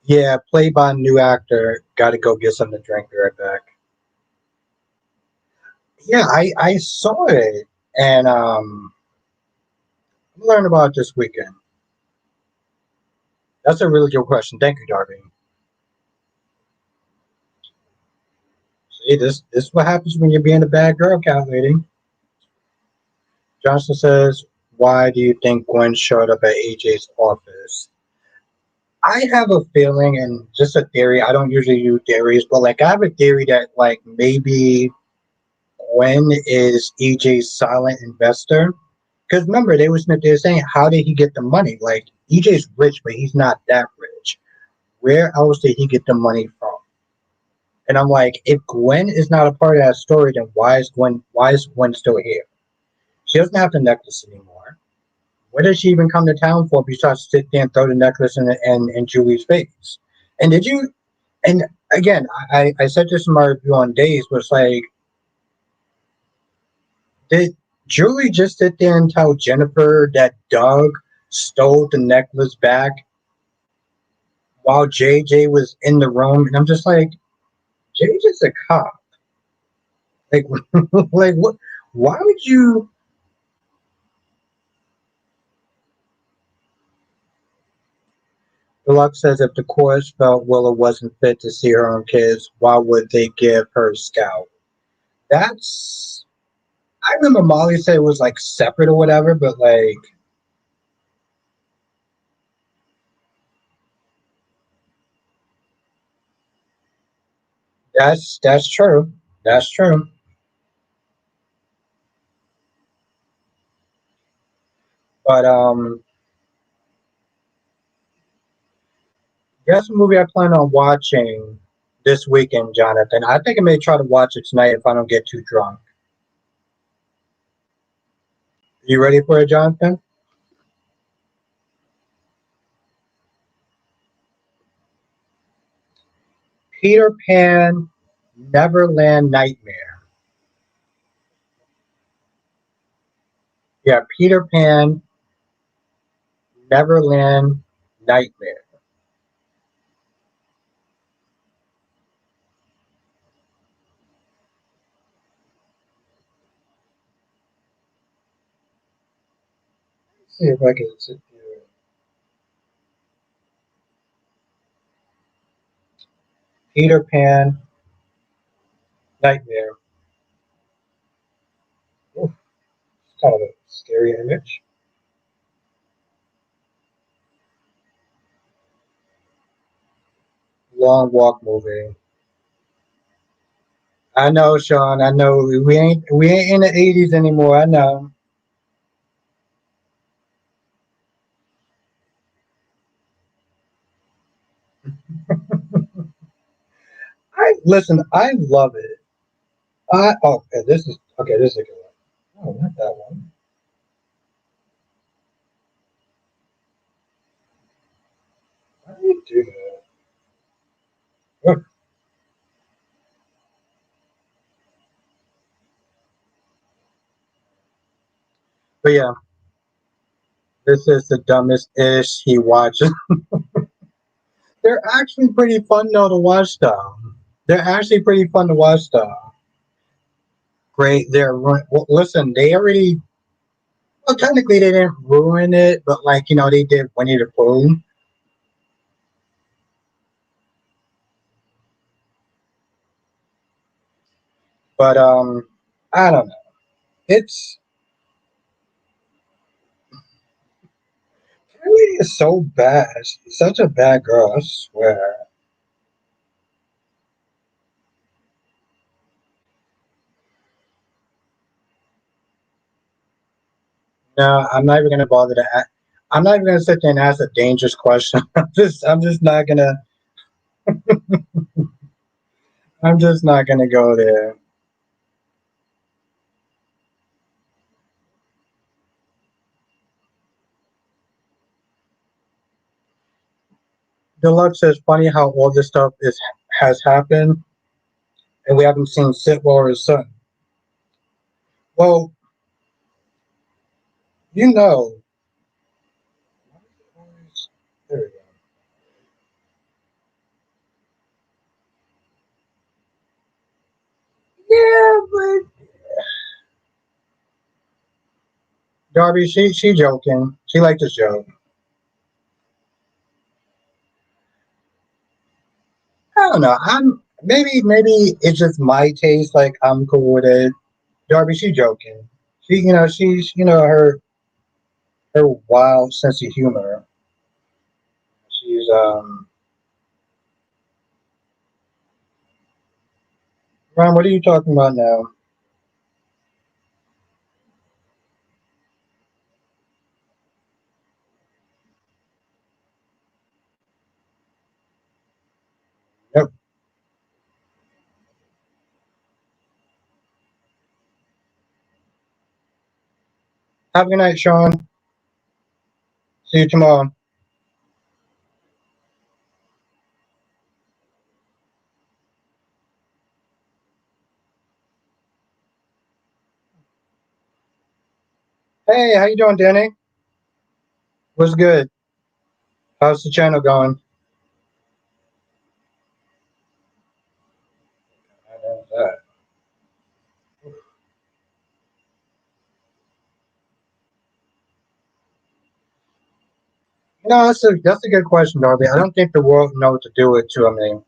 B: Yeah, played by a new actor. Got to go get something to drink. Be right back. Yeah, I saw it, and I'm learning about it this weekend. That's a really good question. Thank you, Darby. See, this is what happens when you're being a bad girl, cat lady. Johnson says, "Why do you think Gwen showed up at AJ's office?" I have a feeling, and just a theory. I don't usually do theories, but like I have a theory that like maybe Gwen is EJ's silent investor. Because remember, they were saying, how did he get the money? Like EJ's rich, but he's not that rich. Where else did he get the money from? And I'm like, if Gwen is not a part of that story, then why is Gwen still here? She doesn't have the necklace anymore. What did she even come to town for besides to sit there and throw the necklace in Julie's face? And did you and again, I said this in my review on Days, but it's like, did Julie just sit there and tell Jennifer that Doug stole the necklace back while JJ was in the room? And I'm just like, JJ's a cop. Like, like what? Why would you? Deluxe says if the courts felt Willow wasn't fit to see her own kids, why would they give her Scout? That's. I remember Molly said it was like separate or whatever, but like that's true. That's true. But guess what movie I plan on watching this weekend, Jonathan? I think I may try to watch it tonight if I don't get too drunk. You ready for it, Jonathan? Peter Pan Neverland Nightmare. Yeah, Peter Pan Neverland Nightmare. Let's see if I can sit here. Peter Pan Nightmare. Oof. Kind of a scary image. Long Walk movie. I know, Sean. I know we ain't in the '80s anymore. I know. I listen. I love it. I okay. This is a good one. Oh, not that one. Why do you do that? Oh, but yeah, this is the dumbest ish he watches. They're actually pretty fun though to watch though. They're actually pretty fun to watch though. Great. Well, listen. They already. Well, technically they didn't ruin it, but like they did Winnie the Pooh. But I don't know. It's Kelly is so bad. She's such a bad girl. I swear. No, I'm not even gonna bother to. I'm not even gonna sit there and ask a dangerous question. I'm just not gonna. I'm just not gonna go there. Deluxe says funny how all this stuff is has happened and we haven't seen Sitwell or his son. Well, you know. There we go. Yeah, but Darby, she joking. She liked to joke. I don't know. I'm maybe it's just my taste. Like I'm cool with it. Darby, she joking. She's her wild sense of humor. She's Ron. What are you talking about now? Yep. Have a good night, Sean. See you tomorrow. Hey, how you doing, Danny? What's good? How's the channel going? That. No, that's a good question, Darby. I don't think the world know what to do with it too. I mean,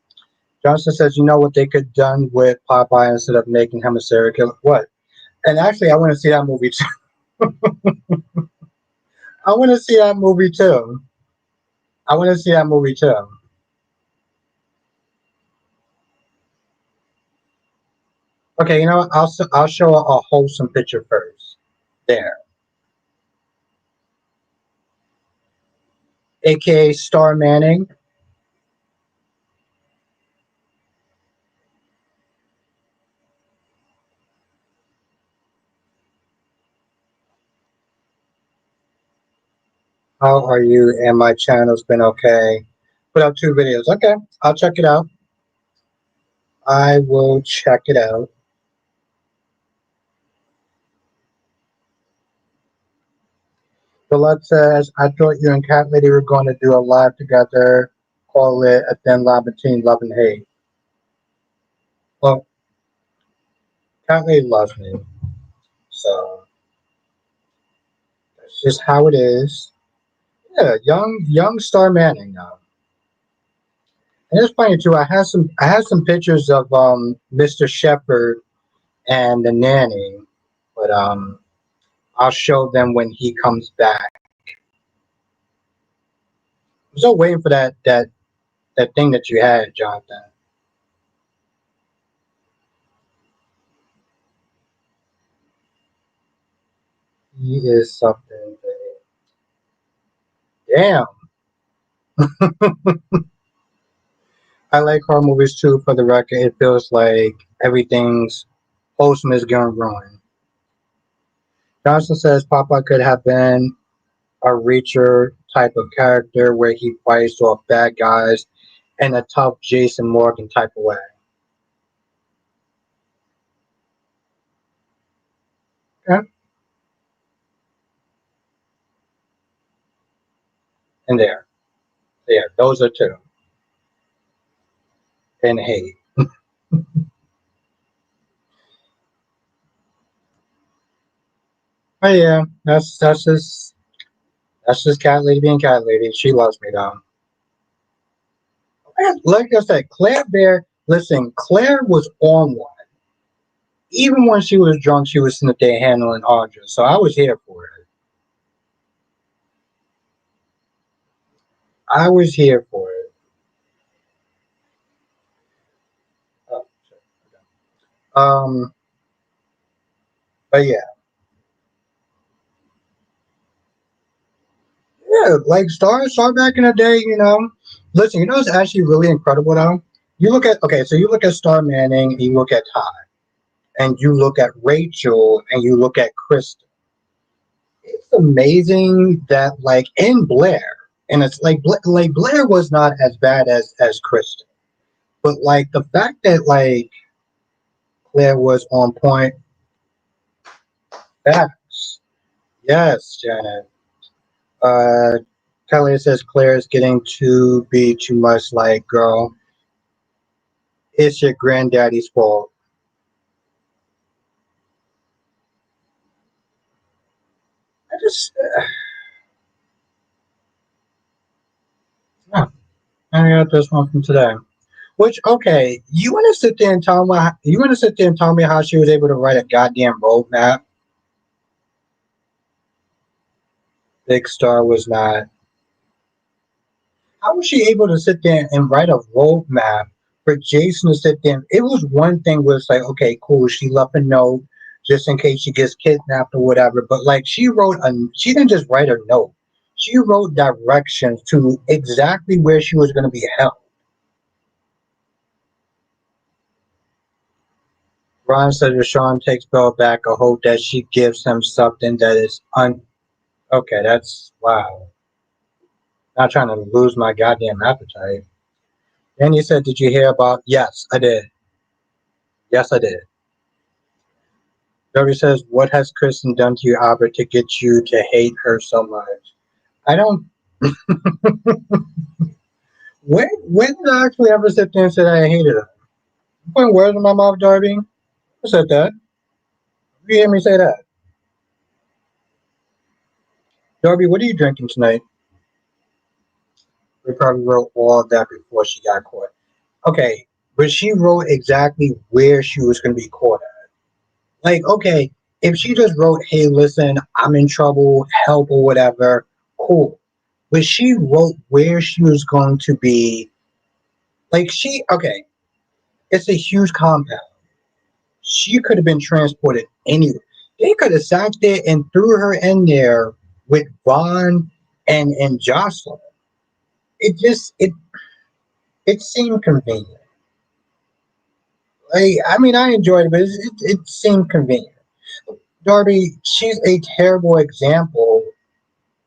B: Johnson says, you know what they could done with Popeye instead of making him a serial killer? What? And actually, I want to see that movie too. I want to see that movie too. I want to see that movie too. Okay, you know what? I'll show a wholesome picture first. There, aka Star Manning. How are you? And my channel's been okay. Put up 2 videos. Okay, I'll check it out. I will check it out. Colette says, I thought you and Cat Lady were going to do a live together. Call it a thin line between love and hate. Well, Cat Lady loves me. So that's just how it is. Yeah, young Star Manning now. And it's funny too. I had some pictures of Mr. Shepherd and the nanny, but I'll show them when he comes back. I'm still waiting for that thing that you had, Jonathan. He is something. Damn. I like horror movies too. For the record, it feels like everything's wholesome is going ruin. Johnson says Papa could have been a Reacher type of character where he fights off bad guys in a tough Jason Morgan type of way. Okay? And there. Yeah, those are two. And hate. But yeah, that's just cat lady being cat lady. She loves me though. Like I said, Claire Bear, listen, Claire was on one. Even when she was drunk, she was sitting there handling Audra. So I was here for it. I was here for it. Oh, um, but yeah, yeah, like Star back in the day, you know. Listen, you know it's actually really incredible though. You look at okay, so you look at Star Manning, and you look at Todd, and you look at Rachel, and you look at Kristen. It's amazing that like in Blair, and it's like Blair was not as bad as Kristen, but like the fact that like Claire was on point. Facts. Yes, Janet. Uh, Kelly says Claire is getting to be too much like, girl, it's your granddaddy's fault. I just, yeah, I got this one from today. Which, okay, you want to sit there and tell me, you want to sit there and tell me how she was able to write a goddamn roadmap? Big Star was not. How was she able to sit there and write a roadmap for Jason to sit there? It was one thing where it's like, okay, cool, she left a note just in case she gets kidnapped or whatever. But like she didn't just write a note. She wrote directions to exactly where she was going to be held. Ron says Rashawn takes Bell back. I hope that she gives him something that is okay, that's wow. Not trying to lose my goddamn appetite. And he said, did you hear about? Yes, I did. Yes, I did. Joey says, what has Kristen done to you, Albert, to get you to hate her so much? I don't. When did I actually ever sit there and say I hated her? You putting words in my mouth, Darby? I said that. You hear me say that? Darby, what are you drinking tonight? We probably wrote all of that before she got caught. Okay, but she wrote exactly where she was going to be caught at. Like, okay, if she just wrote, hey, listen, I'm in trouble, help or whatever, cool. But she wrote where she was going to be. Like, okay, it's a huge compound. She could have been transported anywhere. They could have sat there and threw her in there with Vaughn and Jocelyn. It seemed convenient. Like, I mean, I enjoyed it, but it seemed convenient. Darby, she's a terrible example.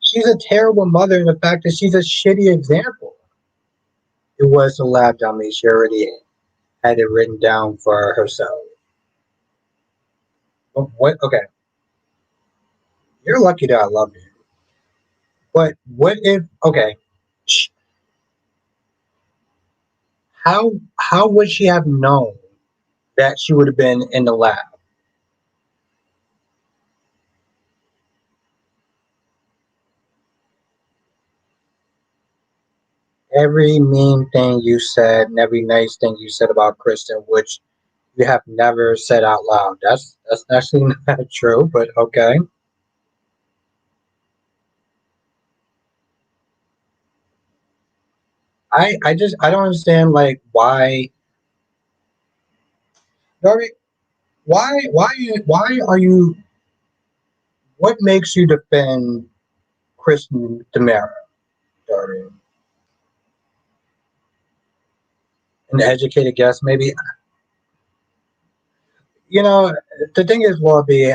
B: She's a terrible mother in the fact that she's a shitty example. It was a lab dummy. She already had it written down for herself. But what? Okay, you're lucky that I love you. But what if? Okay, how would she have known that she would have been in the lab? Every mean thing you said and every nice thing you said about Kristen, which you have never said out loud. That's actually not true, but okay. I don't understand like Darby, why are you what makes you defend Kristen Demara, Darby? An educated guess, maybe. You know, the thing is, Warby,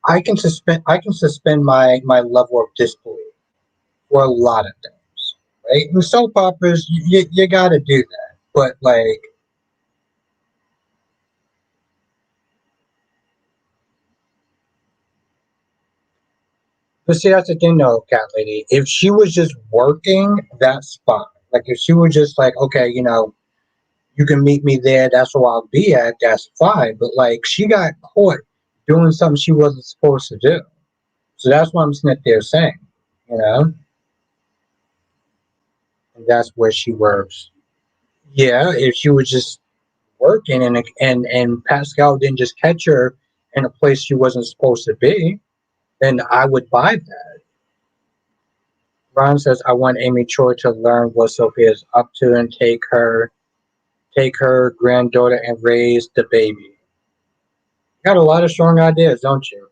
B: I can suspend my level of disbelief for a lot of things, right? In soap operas, you got to do that, but like, but see, that's the thing, though, cat lady. If she was just working that spot, like if she was just like, okay, you know, you can meet me there. That's where I'll be at. That's fine. But like, she got caught doing something she wasn't supposed to do. So that's what I'm sitting there saying, you know, and that's where she works. Yeah, if she was just working and Pascal didn't just catch her in a place she wasn't supposed to be, then I would buy that. Ron says I want Amy Choi to learn what Sophia is up to and take her granddaughter and raise the baby. You got a lot of strong ideas, don't you?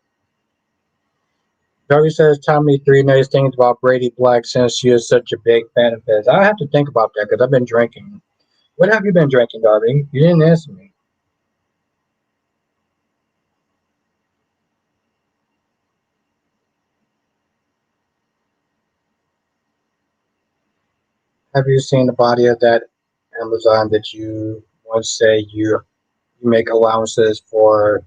B: Darby says, tell me three nice things about Brady Black since she is such a big fan of his. I have to think about that because I've been drinking. What have you been drinking, Darby? You didn't answer me. Have you seen the body of that Amazon that you once say you make allowances for?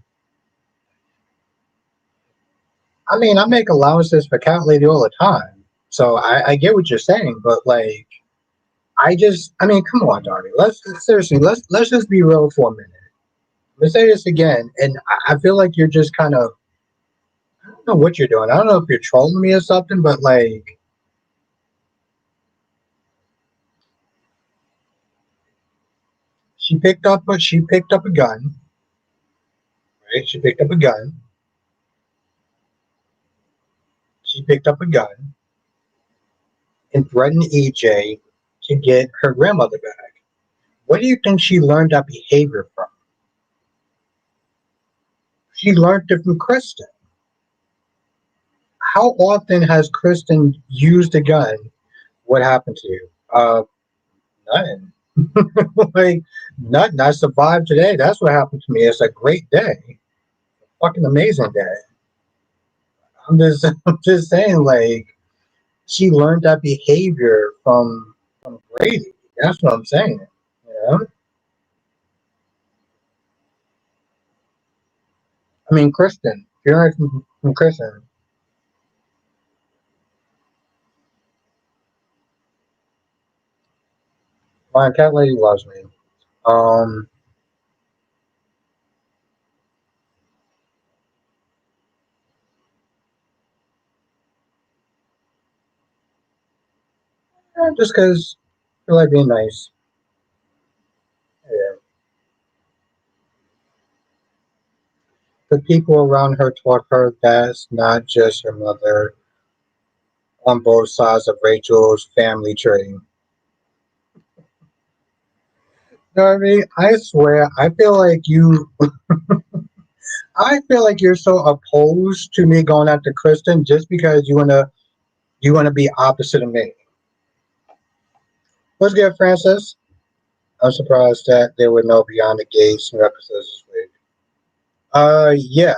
B: I mean, I make allowances for Cat Lady all the time. So I get what you're saying, but like I mean, come on, Darby. Let's seriously, let's just be real for a minute. Let's say this again, and I feel like you're just kind of I don't know what you're doing. I don't know if you're trolling me or something, but like she picked up a gun, right? She picked up a gun. She picked up a gun and threatened EJ to get her grandmother back. Where do you think she learned that behavior from? She learned it from Kristen. How often has Kristen used a gun? What happened to you? Nothing. Like nothing. I survived today. That's what happened to me. It's a great day. Fucking amazing day. I'm just saying, like, she learned that behavior from Brady. That's what I'm saying. You know? I mean, Kristen. If you're not from Kristen, my cat lady loves me. Um, just because I like being nice. Yeah. The people around her taught her that's not just her mother on both sides of Rachel's family tree. You know what I mean? I swear, I feel like you're so opposed to me going after Kristen just because you wanna be opposite of me. What's good, Francis? I'm surprised that there were no Beyond the Gates new episodes this week. Yeah,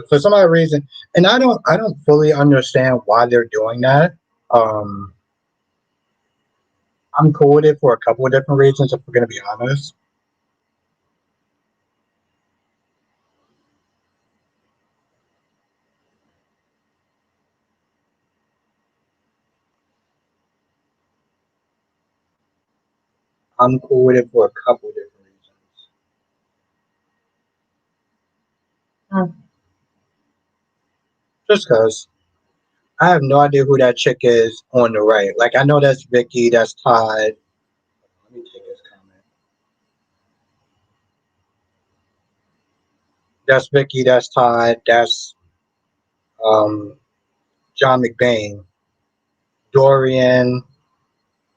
B: for some odd reason, and I don't fully understand why they're doing that. Um, I'm cool with it for a couple of different reasons. If we're gonna be honest, I'm cool with it for a couple of different reasons. Hmm. Just because I have no idea who that chick is on the right. Like I know that's Vicky, that's Todd. Let me take his comment. That's Vicky, that's Todd, that's um, John McBain, Dorian.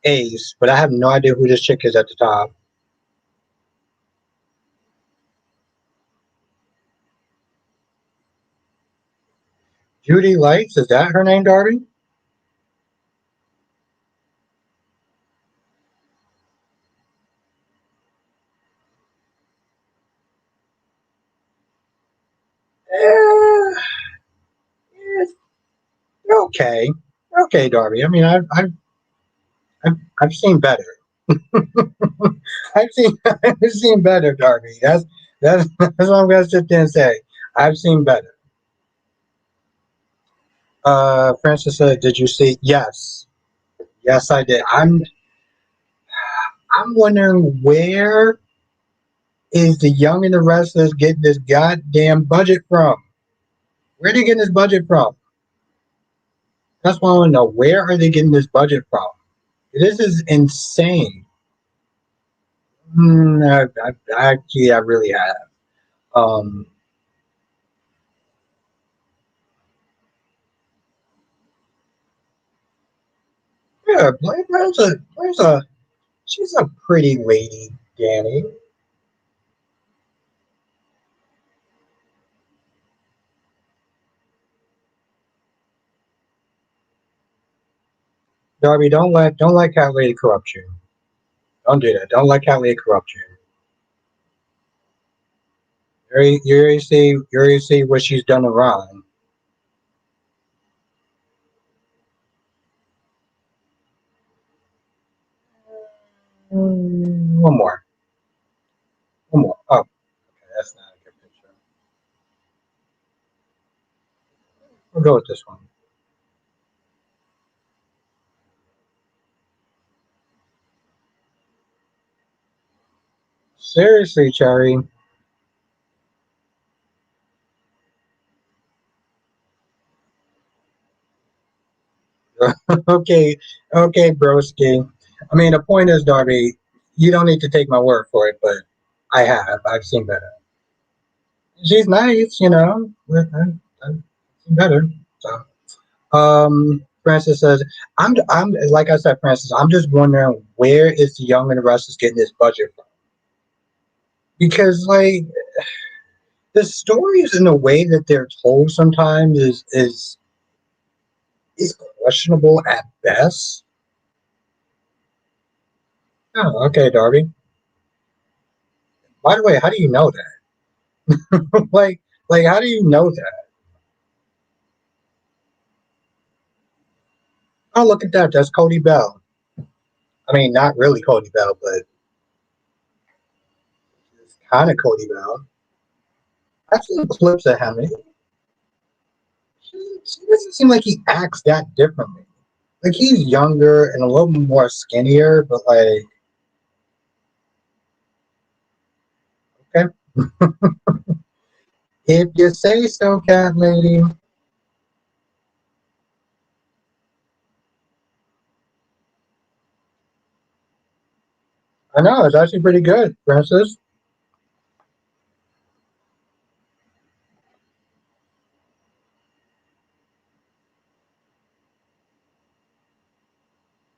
B: Ace, but I have no idea who this chick is at the top. Judy Lights, is that her name, Darby? Eh, okay, okay, Darby. I mean, I've seen better. I've seen I've seen better, Darby. That's what I'm gonna sit there and say. I've seen better. Francis said, "Did you see?" Yes, yes, I did. I'm wondering where is the Young and the Restless getting this goddamn budget from? Where are they getting this budget from? That's what I want to know. Where are they getting this budget from? This is insane. Actually, I really have. Um, yeah, Blair's a she's a pretty lady, Danny. Darby, don't let Cat Lady corrupt you. Don't do that. Don't let Cat Lady corrupt you. You already see what she's done to Ron. One more. One more. Oh, okay, that's not a good picture. We'll go with this one. Seriously, Cherry. Okay, okay, broski. I mean, the point is, Darby, you don't need to take my word for it, but I have. I've seen better. She's nice, but I've seen better. So, Francis says, I'm like I said, Francis, I'm just wondering where is the Young and the Restless getting this budget from? Because like the stories and the way that they're told sometimes is questionable at best. Oh, okay, Darby. By the way, how do you know that? like how do you know that? Oh, look at that. That's Cody Bell. I mean, not really Cody Bell, but it's kind of Cody Bell. I've seen clips of him. He doesn't seem like he acts that differently. Like he's younger and a little more skinnier, but like, okay, if you say so, cat lady. I know it's actually pretty good, Francis.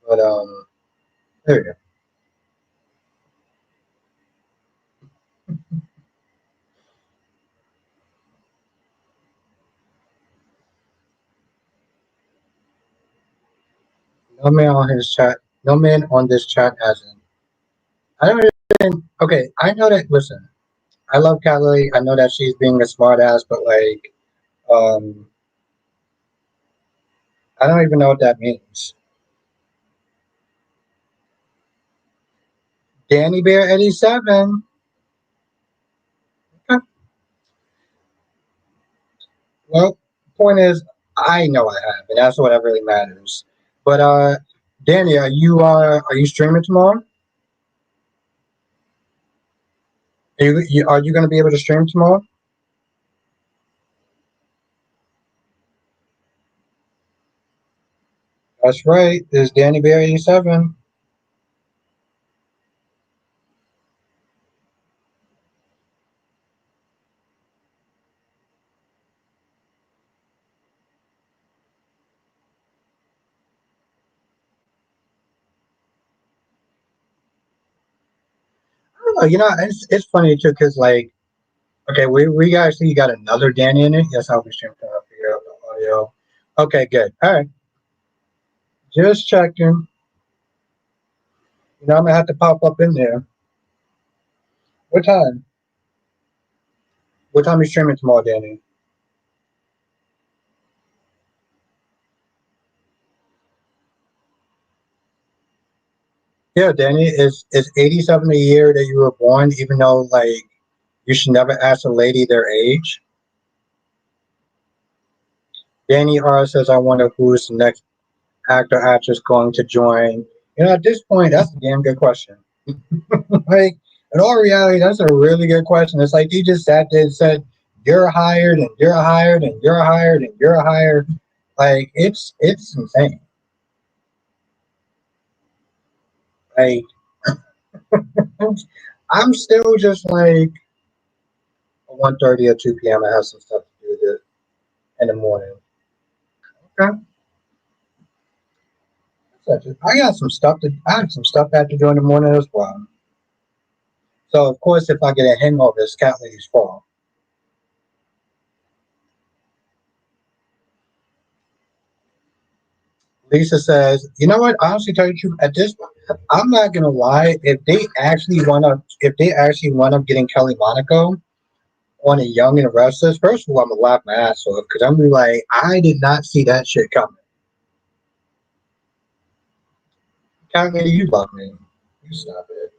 B: But there you go. No man on his chat. No man on this chat hasn't. I don't even. Okay, I know that. Listen, I love Callie. I know that she's being a smart ass, but like, um, I don't even know what that means. Danny Bear 87. Okay. Well, point is, I know I have, and that's what really matters. But Danny, are you streaming tomorrow? Are you going to be able to stream tomorrow? That's right. There's Danny Bear 87. don't know. It's funny too because like, okay, we actually got another Danny in it. Yes, I'll be streaming up here the audio. Okay, good. All right, just checking. I'm gonna have to pop up in there. What time? What time are you streaming tomorrow, Danny? Yeah, Danny, is 87 a year that you were born, even though like you should never ask a lady their age. Danny R says, I wonder who's the next actor actress going to join. At this point, that's a damn good question. Like, in all reality, that's a really good question. It's like he just sat there and said, "You're hired, and you're hired, and you're hired, and you're hired." Like, it's insane. Like, I'm still just like 1:30 or 2 p.m. I have some stuff to do in the morning. Okay. I have some stuff I have to do in the morning as well. So of course, if I get a hangover, it's cat lady's fault. Lisa says, "You know what? Honestly, tell you the truth, at this point, I'm not gonna lie. If they actually wind up getting Kelly Monaco on a Young and Restless, first of all, I'm gonna laugh my ass off because I'm gonna be like, I did not see that shit coming. Cat lady, you love me. You stop it.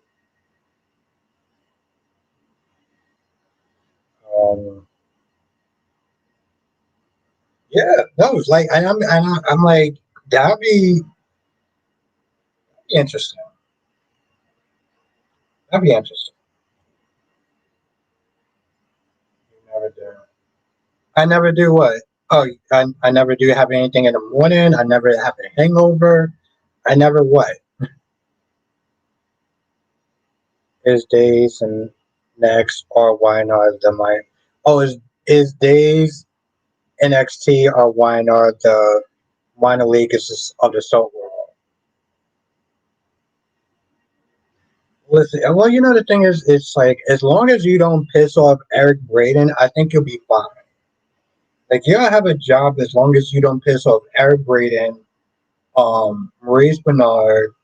B: Um, yeah, no, it's like, I'm like, that'd be interesting. That'd be interesting. You never do. I never do what? Oh, I never do have anything in the morning. I never have a hangover. I never what? Is days and next or why not the my oh is days NXT or why not the minor league is just of the soap world. Listen, well, the thing is, it's like as long as you don't piss off Eric Braden, I think you'll be fine. Like you don't have a job as long as you don't piss off Eric Braden, Maurice Bernard.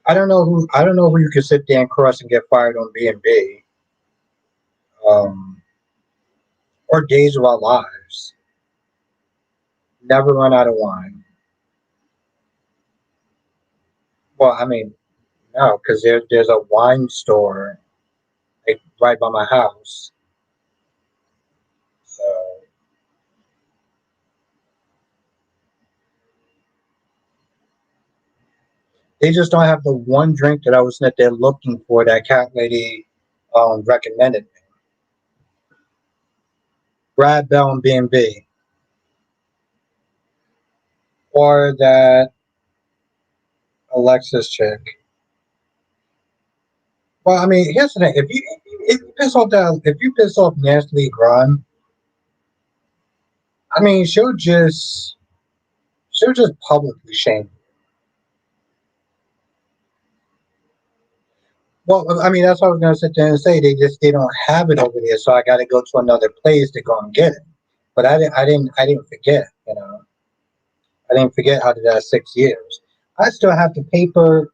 B: I don't know who you could sit there and cross and get fired on B&B, or Days of Our Lives. Never run out of wine. Well, I mean, no, because there's a wine store like right by my house. So they just don't have the one drink that they're looking for that cat lady recommended me. Brad Bell and B&B. Or that Alexis chick. Well, I mean, here's the thing: if you piss off Natalie Grime, I mean, she'll just publicly shame you. Well, I mean, that's what I was going to sit there and say. They don't have it over there, so I got to go to another place to go and get it. But I didn't forget. I didn't forget out of that 6 years. I still have the paper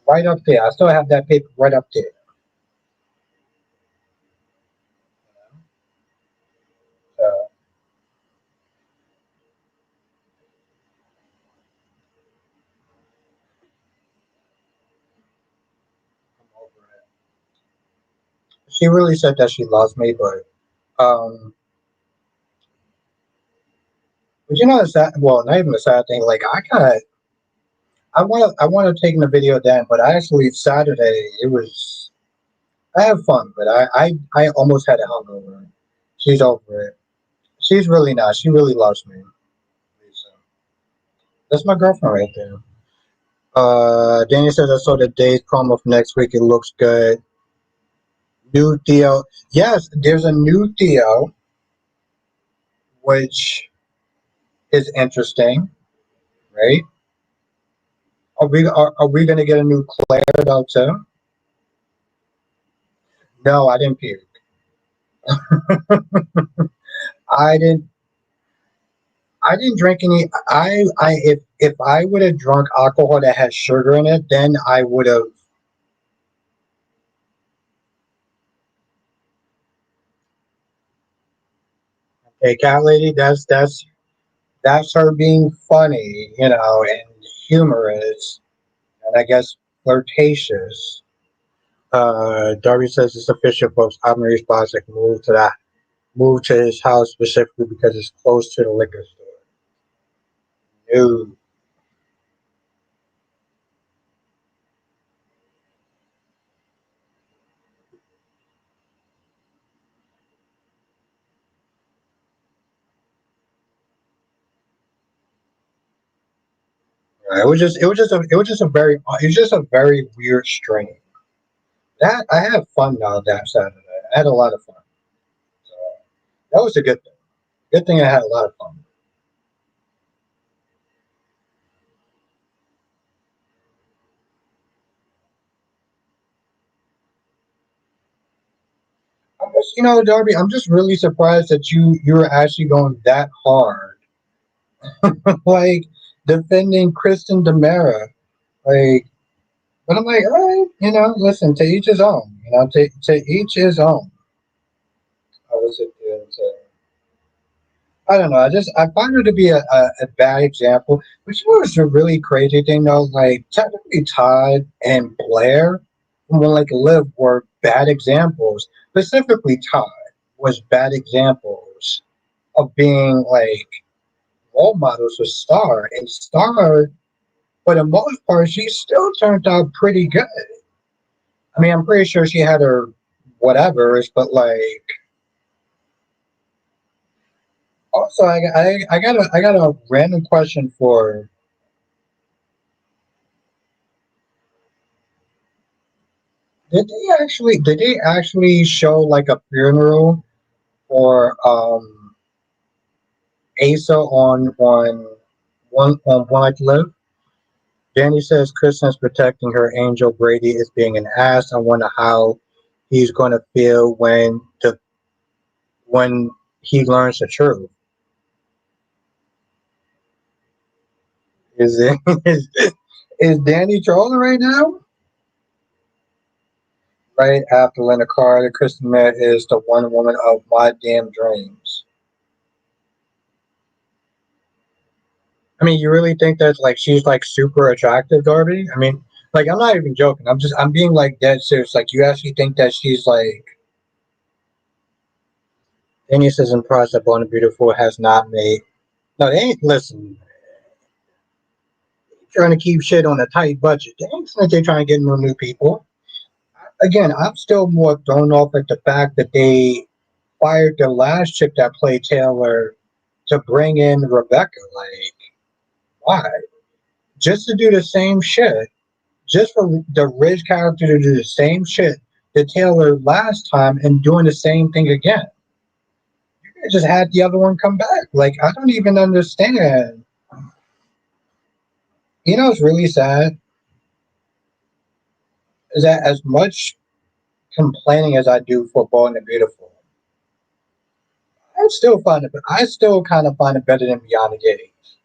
B: right up there. I still have that paper right up there. So I'm over it. She really said that she loves me, um, but the sad. Well, not even a sad thing. Like I want to take the video then, but actually Saturday it was. I have fun, but I almost had a hungover. She's over it. She's really not. She really loves me. So that's my girlfriend right there. Daniel says I saw the day's promo for next week. It looks good. New Theo. Yes, there's a new Theo, which is interesting, right? Are we gonna get a new Claire though too? No, I didn't puke. I didn't. I didn't drink any. If I would have drunk alcohol that had sugar in it, then I would have. Hey, cat lady, that's her being funny, and humorous, and I guess flirtatious. Darby says it's official, folks. Amari's Bostic moved to his house specifically because it's close to the liquor store. No, it was just a very weird stream. That I had fun now that Saturday. I had a lot of fun. So that was a good thing. Good thing I had a lot of fun. Darby, I'm just really surprised that you're actually going that hard, like defending Kristen Demera. Like, but I'm like, all right, listen, to each his own. To each his own. I was it doing? I don't know. I find her to be a bad example. But you know what's a really crazy thing though? Like technically Todd and Blair from One Like Live were bad examples. Specifically Todd was bad examples of being like role models with Star. And Star, for the most part, she still turned out pretty good. I mean, I'm pretty sure she had her whatevers, but like also I got a random question for. Did they actually show like a funeral for Asa on One Life to Live? Danny says Kristen's protecting her angel. Brady is being an ass. I wonder how he's gonna feel when he learns the truth. Is it is Danny trolling right now? Right after Linda Carter, Kristen Mayer is the one woman of my damn dreams. I mean, you really think that like she's like super attractive, Darby? I mean, like I'm not even joking. I'm being like dead serious. Like you actually think that she's like Daniel says in Price that Born and Beautiful has not made. No, they ain't listen. Trying to keep shit on a tight budget. They ain't like they're trying to get no new people. Again, I'm still more thrown off at the fact that they fired the last chick that played Taylor to bring in Rebecca. Like, why? Just to do the same shit, just for the Ridge character to do the same shit that Taylor last time and doing the same thing again. You just had the other one come back. Like I don't even understand. It's really sad is that as much complaining as I do for Bold and the Beautiful, I still kind of find it better than Beyond the Gates.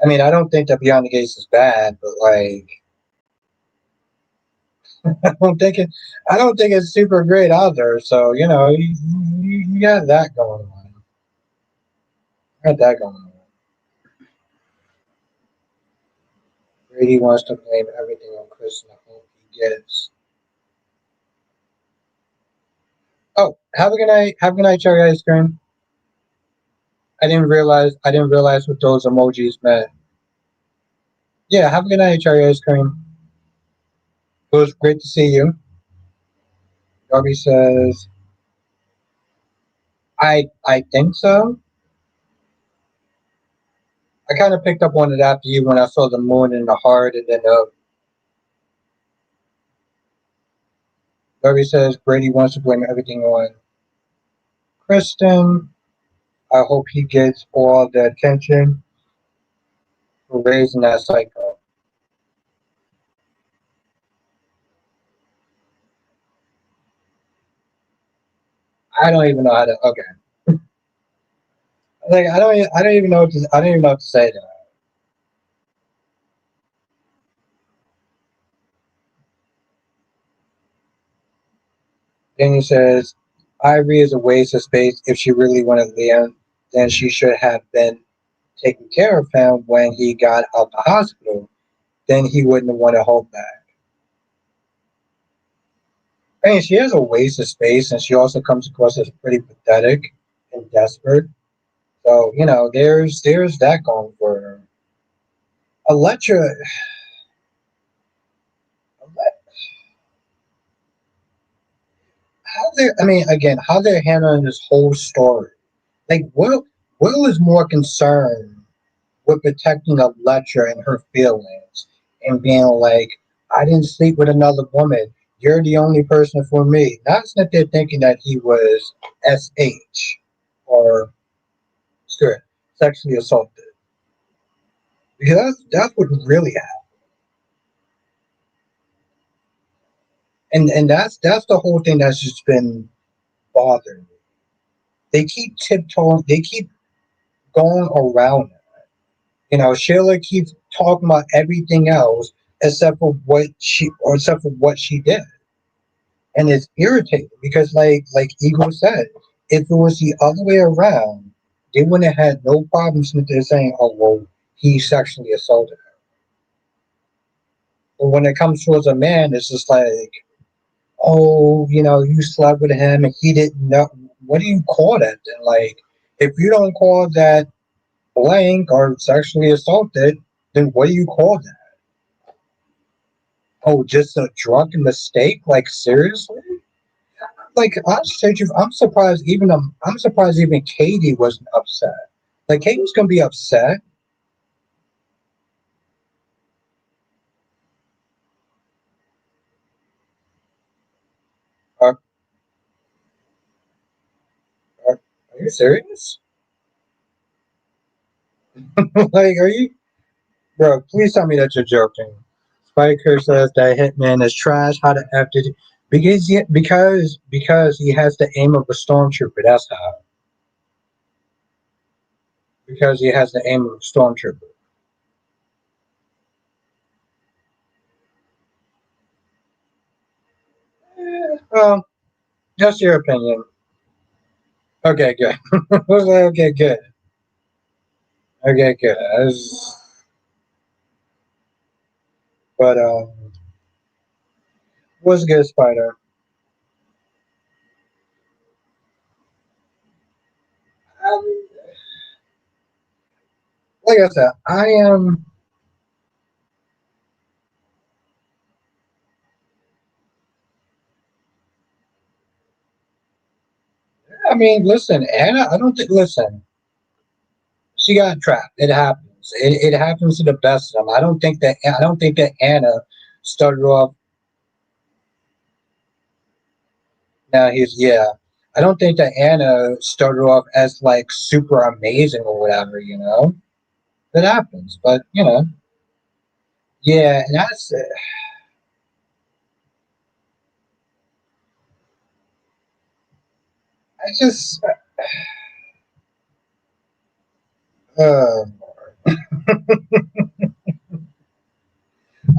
B: I mean, I don't think that Beyond the Gates is bad, but like I don't think it I don't think it's super great either. So, you got that going on. Got that going on. Brady wants to blame everything on Chris, and I hope he gets. Oh, have a good night. Have a good night, cherry ice cream. I didn't realize what those emojis meant. Yeah, have a good night, cherry ice cream. It was great to see you. Darby says, I think so. I kind of picked up on it after you when I saw the moon and the heart, and then Darby says Brady wants to blame everything on Kristen. I hope he gets all the attention. for raising that psycho. I don't even know how to. Okay, like I don't even know what to, I don't even know what to say to that. Then he says, Ivory is a waste of space. If she really wanted Liam, then she should have been taking care of him when he got out the hospital. Then he wouldn't want to hold back. I mean, she has a waste of space, and she also comes across as pretty pathetic and desperate. So there's that going for her. Electra, how they I mean, again, how they're handling this whole story. Like, Will is more concerned with protecting Electra and her feelings and being like, I didn't sleep with another woman. You're the only person for me. Not that they're thinking that he was SH or sure, sexually assaulted. Because that's what really happened. And that's the whole thing that's just been bothering me. They keep tiptoeing, they keep going around it. Sheila keeps talking about everything else except for what she did. And it's irritating because like Eagle said, if it was the other way around, they wouldn't have had no problems with their saying, oh well, he sexually assaulted her. But when it comes towards a man, it's just like, oh, you slept with him and he didn't know. What do you call that then? Like, if you don't call that blank or sexually assaulted, then what do you call that? Oh, just a drunken mistake? Like, seriously? Like, I'm surprised even Katie wasn't upset. Like, Katie's gonna be upset. Are, are you serious? Like, are you, bro? Please tell me that you're joking. Spiker says that Hitman is trash. How the f did he? Because he has the aim of a stormtrooper. That's how. Because he has the aim of a stormtrooper. Well, that's your opinion. Okay, good. Okay, good. Okay, good. But what's good, Spider? Um, like I said, I am. I mean, listen, Anna. I don't think. Listen, she got trapped. It happens. It happens to the best of them. I don't think that Anna started off. Now he's yeah. I don't think that Anna started off as like super amazing or whatever. That happens. But yeah, and that's. I just. Uh,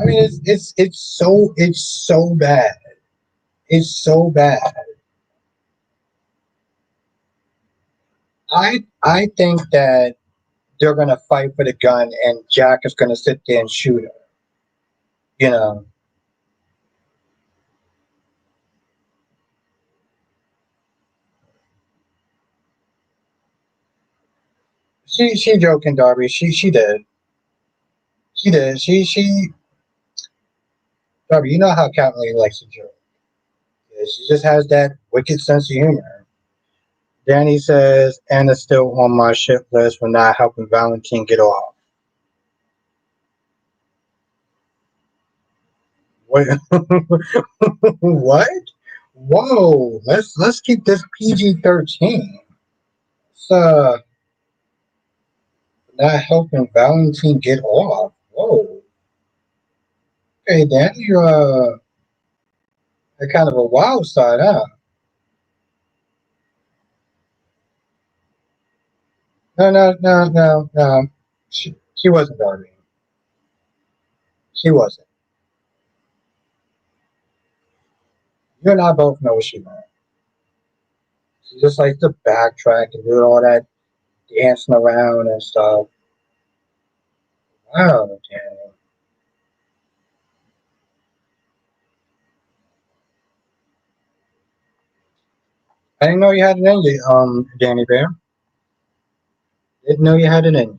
B: I mean, it's so bad. It's so bad. I think that they're gonna fight for the gun, and Jack is gonna sit there and shoot her. You know, she joking, Darby. She did. She did. She Darby. You know how Captain Lee likes to joke. Yeah, she just has that wicked sense of humor. Danny says Anna's still on my shit list for not helping Valentine get off. What? What? Whoa! Let's keep this PG-13. So not helping Valentine get off. Whoa. Hey, Danny, you're a kind of a wild side, huh? No, no, no, no, no. She wasn't Darlene. She wasn't. You and I both know what she meant. She just likes to backtrack and do all that dancing around and stuff. Wow, Danny. I didn't know you had it in you, Danny Bear. Didn't know you had it in you.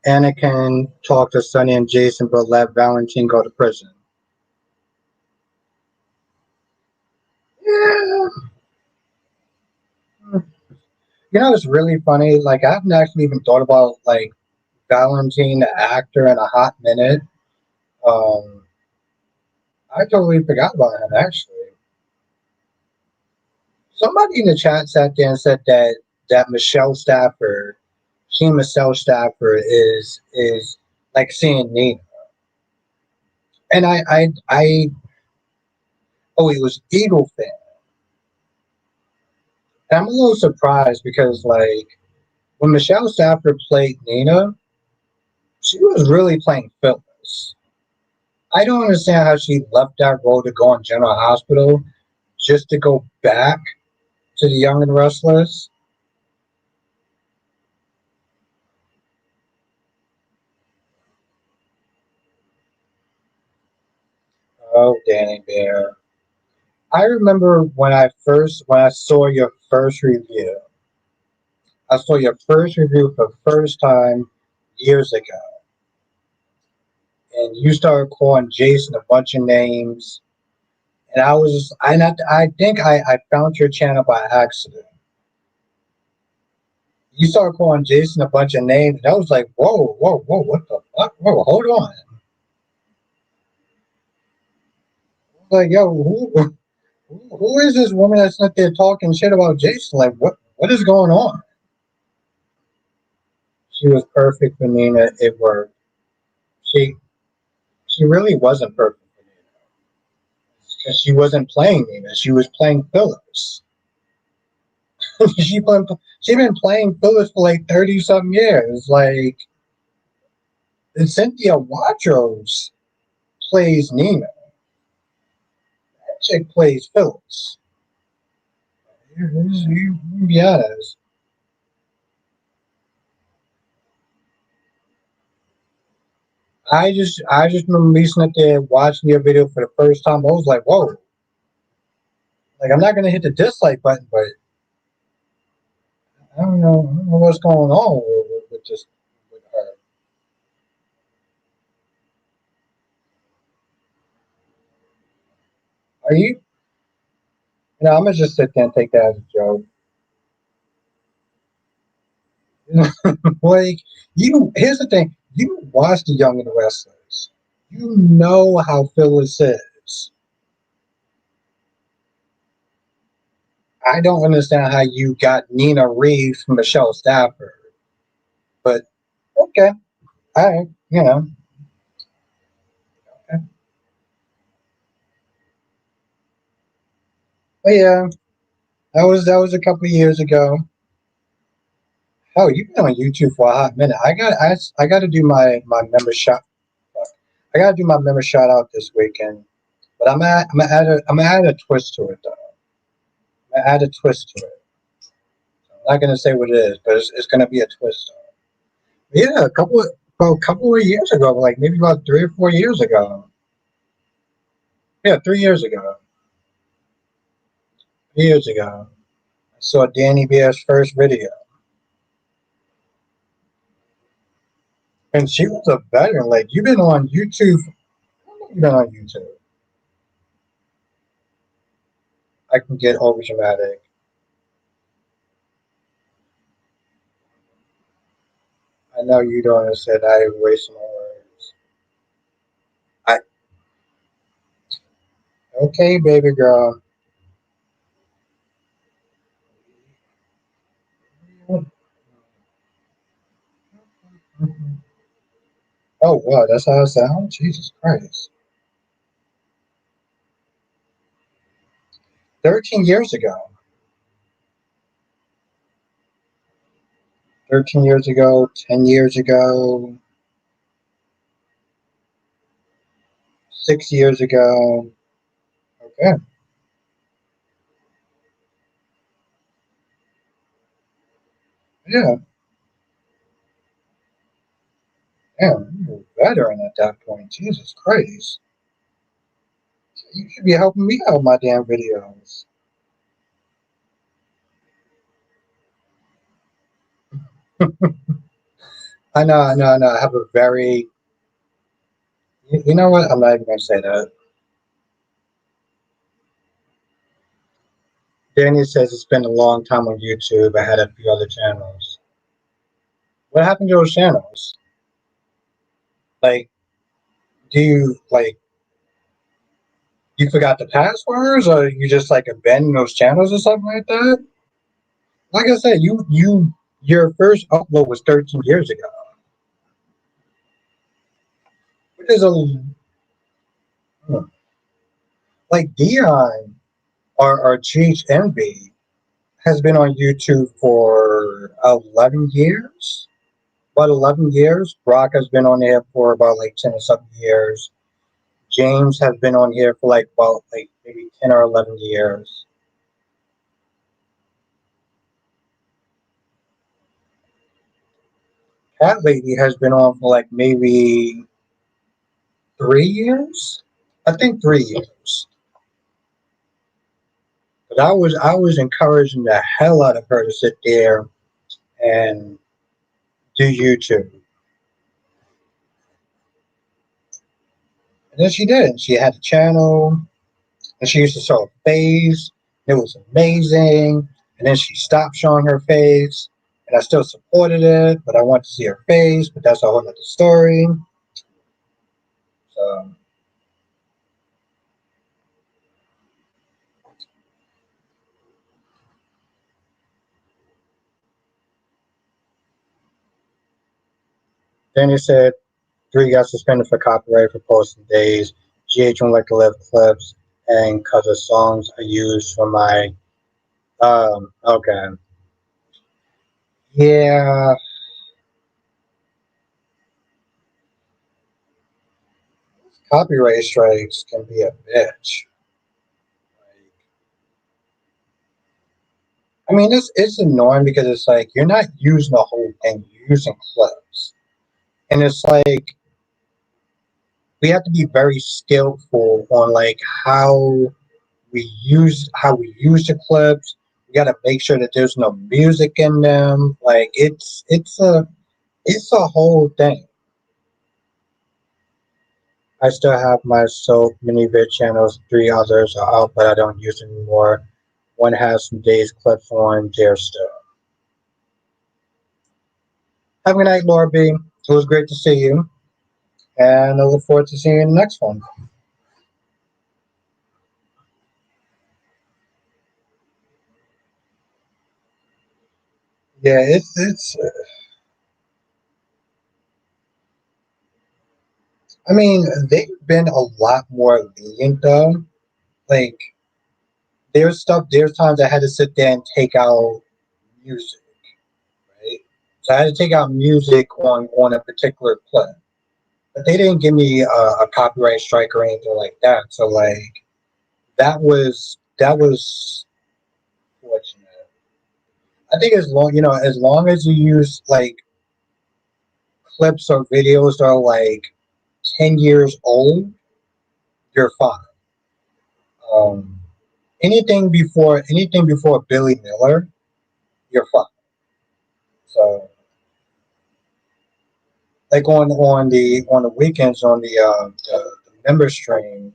B: Anakin talked to Sonny and Jason, but let Valentine go to prison. Yeah. You know, it's really funny. Like, I haven't actually even thought about, like, Valentine, the actor, in a hot minute. Um, I totally forgot about him, actually. Somebody in the chat sat there and said that Michelle Stafford, she Michelle Stafford is like seeing Nina. And oh, he was Eagle fan. And I'm a little surprised because, like, when Michelle Stafford played Nina, she was really playing Phyllis. I don't understand how she left that role to go on General Hospital just to go back to the Young and Restless. Oh, Danny Bear. I remember when I saw your first review. I saw your first review for the first time years ago, and you started calling Jason a bunch of names, and I think I found your channel by accident. You started calling Jason a bunch of names, and I was like, whoa, whoa, whoa, what the fuck? Whoa, hold on. I was like, yo, who is this woman that's not there talking shit about Jason? Like, what is going on? She was perfect for Nina. It worked. She she really wasn't perfect for Nina because she wasn't playing Nina. She was playing Phyllis. she been she been playing Phyllis for like 30 something years. Like, and Cynthia Watros plays Nina. That chick plays Phyllis. You be honest. I just remember me sitting there watching your video for the first time. I was like, whoa. Like, I'm not gonna hit the dislike button, but I don't know what's going on with this with her. Are you? You know, I'm gonna just sit there and take that as a joke. Like, you, here's the thing: you watch The Young and the Restless. You know how Phyllis is. I don't understand how you got Nina Reeves from Michelle Stafford, but okay, all right, you know. But yeah, that was a couple of years ago. Oh, you've been on YouTube for a hot minute. I got to do my member shot. I got to do my member shout out this weekend. But I'm gonna add a twist to it though. I'm gonna add a twist to it. I'm not gonna say what it is, but it's gonna be a twist. Yeah, a couple of years ago, like maybe about 3 or 4 years ago. Yeah, 3 years ago. 3 years ago, I saw Danny Bear's first video, and she was a veteran. Like, you've been on YouTube. How long have you been on YouTube? I can get over dramatic. I know you don't understand. I erase my words. I Okay, baby girl. Oh, wow, that's how it sounds? Jesus Christ. 13 years ago. 13 years ago, 10 years ago, 6 years ago. Okay. Yeah, yeah, you're a veteran at that point. Jesus Christ. You should be helping me out with my damn videos. I know. I have a very. You know what? I'm not even going to say that. Danny says it's been a long time on YouTube. I had a few other channels. What happened to those channels? Like, do you like you forgot the passwords, or you just like abandoned those channels or something like that? Like I said, your first upload was 13 years ago, which is a like Dion or GHMB has been on YouTube for 11 years. About 11 years. Brock has been on there for about like 10 or something years. James has been on here for like about like maybe 10 or 11 years. Cat Lady has been on for like maybe 3 years. I think 3 years. But I was encouraging the hell out of her to sit there and do YouTube. And then she did. She had a channel and she used to show her face. It was amazing. And then she stopped showing her face. And I still supported it, but I wanted to see her face, but that's a whole other story. So then he said three got suspended for copyright for posting days. GH won't like to live clips and because the songs I use for my okay. Yeah, copyright strikes can be a bitch. I mean, it's annoying because it's like you're not using the whole thing, you're using clips. And it's like we have to be very skillful on like how we use the clips. We got to make sure that there's no music in them. Like it's a whole thing. I still have my soap mini vid channels. Three others are out, but I don't use them anymore. One has some days clips on there still. Have a good night, Laura B. It was great to see you, and I look forward to seeing you in the next one. Yeah, it's. I mean, they've been a lot more lenient though. Like there's times I had to sit there and take out music, right? So I had to take out music on a particular clip, but they didn't give me a copyright strike or anything like that. So like that was fortunate. I think as long as you use like clips or videos that are like 10 years old, you're fine. Um, anything before Billy Miller, you're fine. So like on the weekends on the member stream,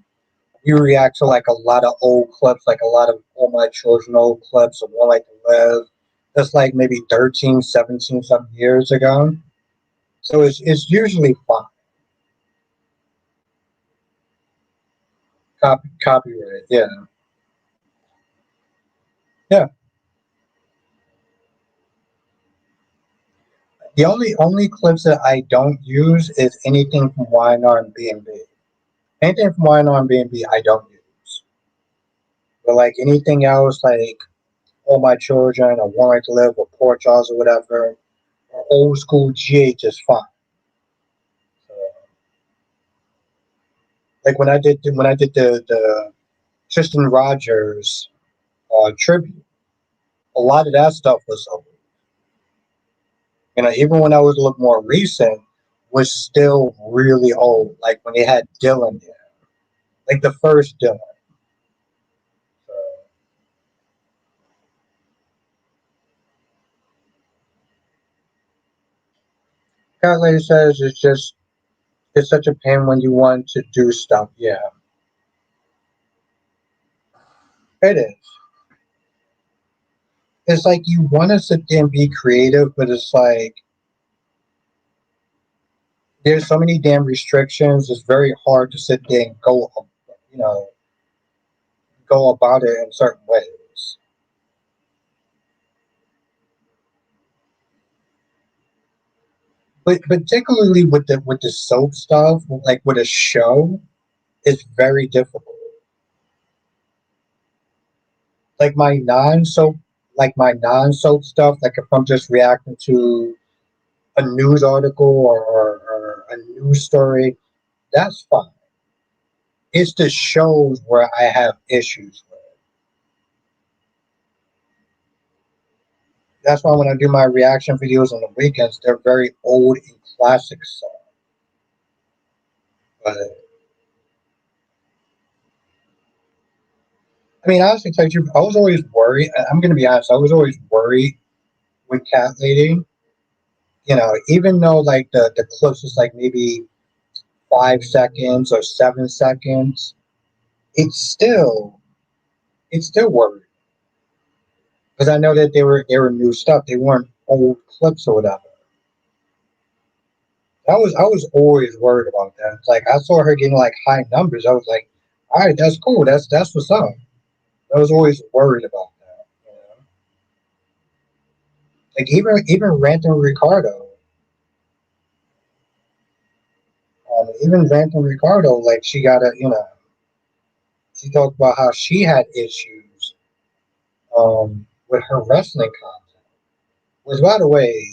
B: we react to like a lot of old clips, like a lot of all my children old clips of One Like to Live. That's like maybe 13, 17 some years ago. So it's usually fine. Copyright. Yeah, yeah. The only clips that I don't use is anything from YNR and B&B. Anything from YNR and B&B I don't use. But like anything else, like All My Children or One Right to Live or Poor Charles or whatever, or old school GH is fine. So, like when I did the Tristan Rogers tribute, a lot of that stuff was old. You know, even when I was a little more recent, was still really old. Like when they had Dylan there, like the first Dylan. So, Cat Lady says it's such a pain when you want to do stuff. Yeah, it is. It's like you want to sit there and be creative, but it's like there's so many damn restrictions. It's very hard to sit there and you know, go about it in certain ways. But particularly with the soap stuff, like with a show, it's very difficult. Like my non soap stuff, like if I'm just reacting to a news article or a news story, that's fine. It's the shows where I have issues with. That's why when I do my reaction videos on the weekends, they're very old and classic stuff. But I mean, honestly, tell you, I was always worried. I'm going to be honest. I was always worried with Cat Lady. You know, even though like the clips was like maybe 5 seconds or 7 seconds, it's still it's still worried because I know that they were new stuff. They weren't old clips or whatever. I was always worried about that. It's like I saw her getting like high numbers. I was like, all right, that's cool. That's what's up. I was always worried about that. You know? Like even Ranting Ricardo, even Ranting Ricardo, like she got a she talked about how she had issues with her wrestling content. Which by the way,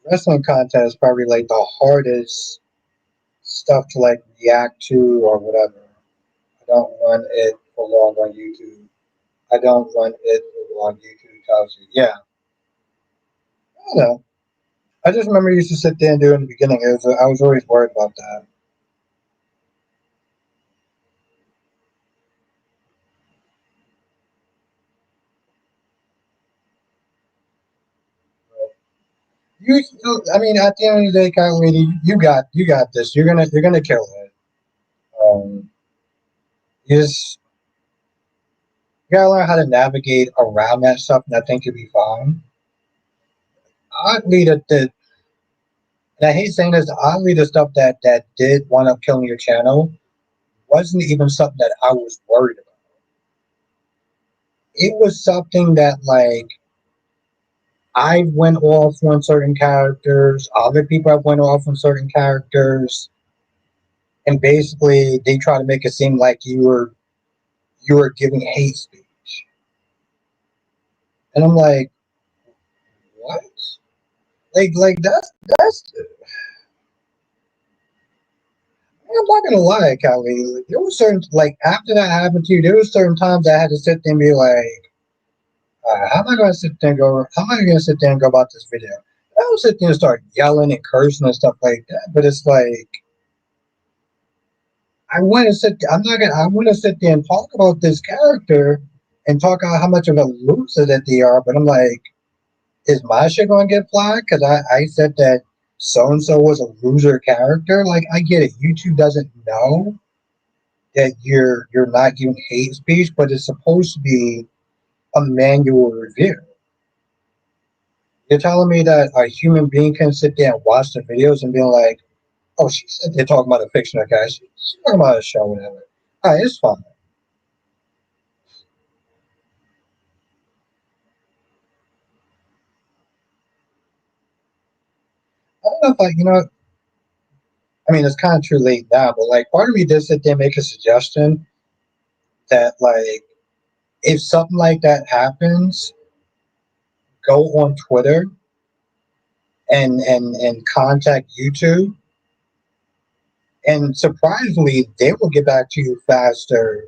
B: wrestling content is probably like the hardest stuff to like react to or whatever. I don't run it for long on YouTube. I don't run it for long. YouTube tells you, yeah, I don't know. I just remember I used to sit there and do it in the beginning. I was always worried about that. I mean, at the end of the day, Kyle, you got this. You're gonna kill it. You just you gotta learn how to navigate around that stuff, and I think you'll be fine. Oddly, and I hate saying this, oddly, the stuff that did wind up killing your channel wasn't even something that I was worried about. It was something that like I went off on certain characters, other people have went off on certain characters, and basically they try to make it seem like you were giving hate speech. And I'm like, what? Like that's I'm not gonna lie, Callie. Like, there was certain like after that happened to you, there was certain times I had to sit there and be like, how am I gonna sit there and go? How am I gonna sit there and go about this video? I don't sit there and start yelling and cursing and stuff like that. But it's like I want to sit. I'm not gonna. I want to sit there and talk about this character and talk about how much of a loser that they are. But I'm like, is my shit gonna get flagged? Because I said that so and so was a loser character. Like I get it. YouTube doesn't know that you're not giving hate speech, but it's supposed to be a manual review. You're telling me that a human being can sit there and watch the videos and be like, Oh, she said they're talking about a fictional guy. She's talking about a show, whatever. Alright, it's fine. I don't know if I mean, it's kind of too late now, but like, part of me did sit there and make a suggestion that, like, if something like that happens, go on Twitter and contact YouTube, and surprisingly, they will get back to you faster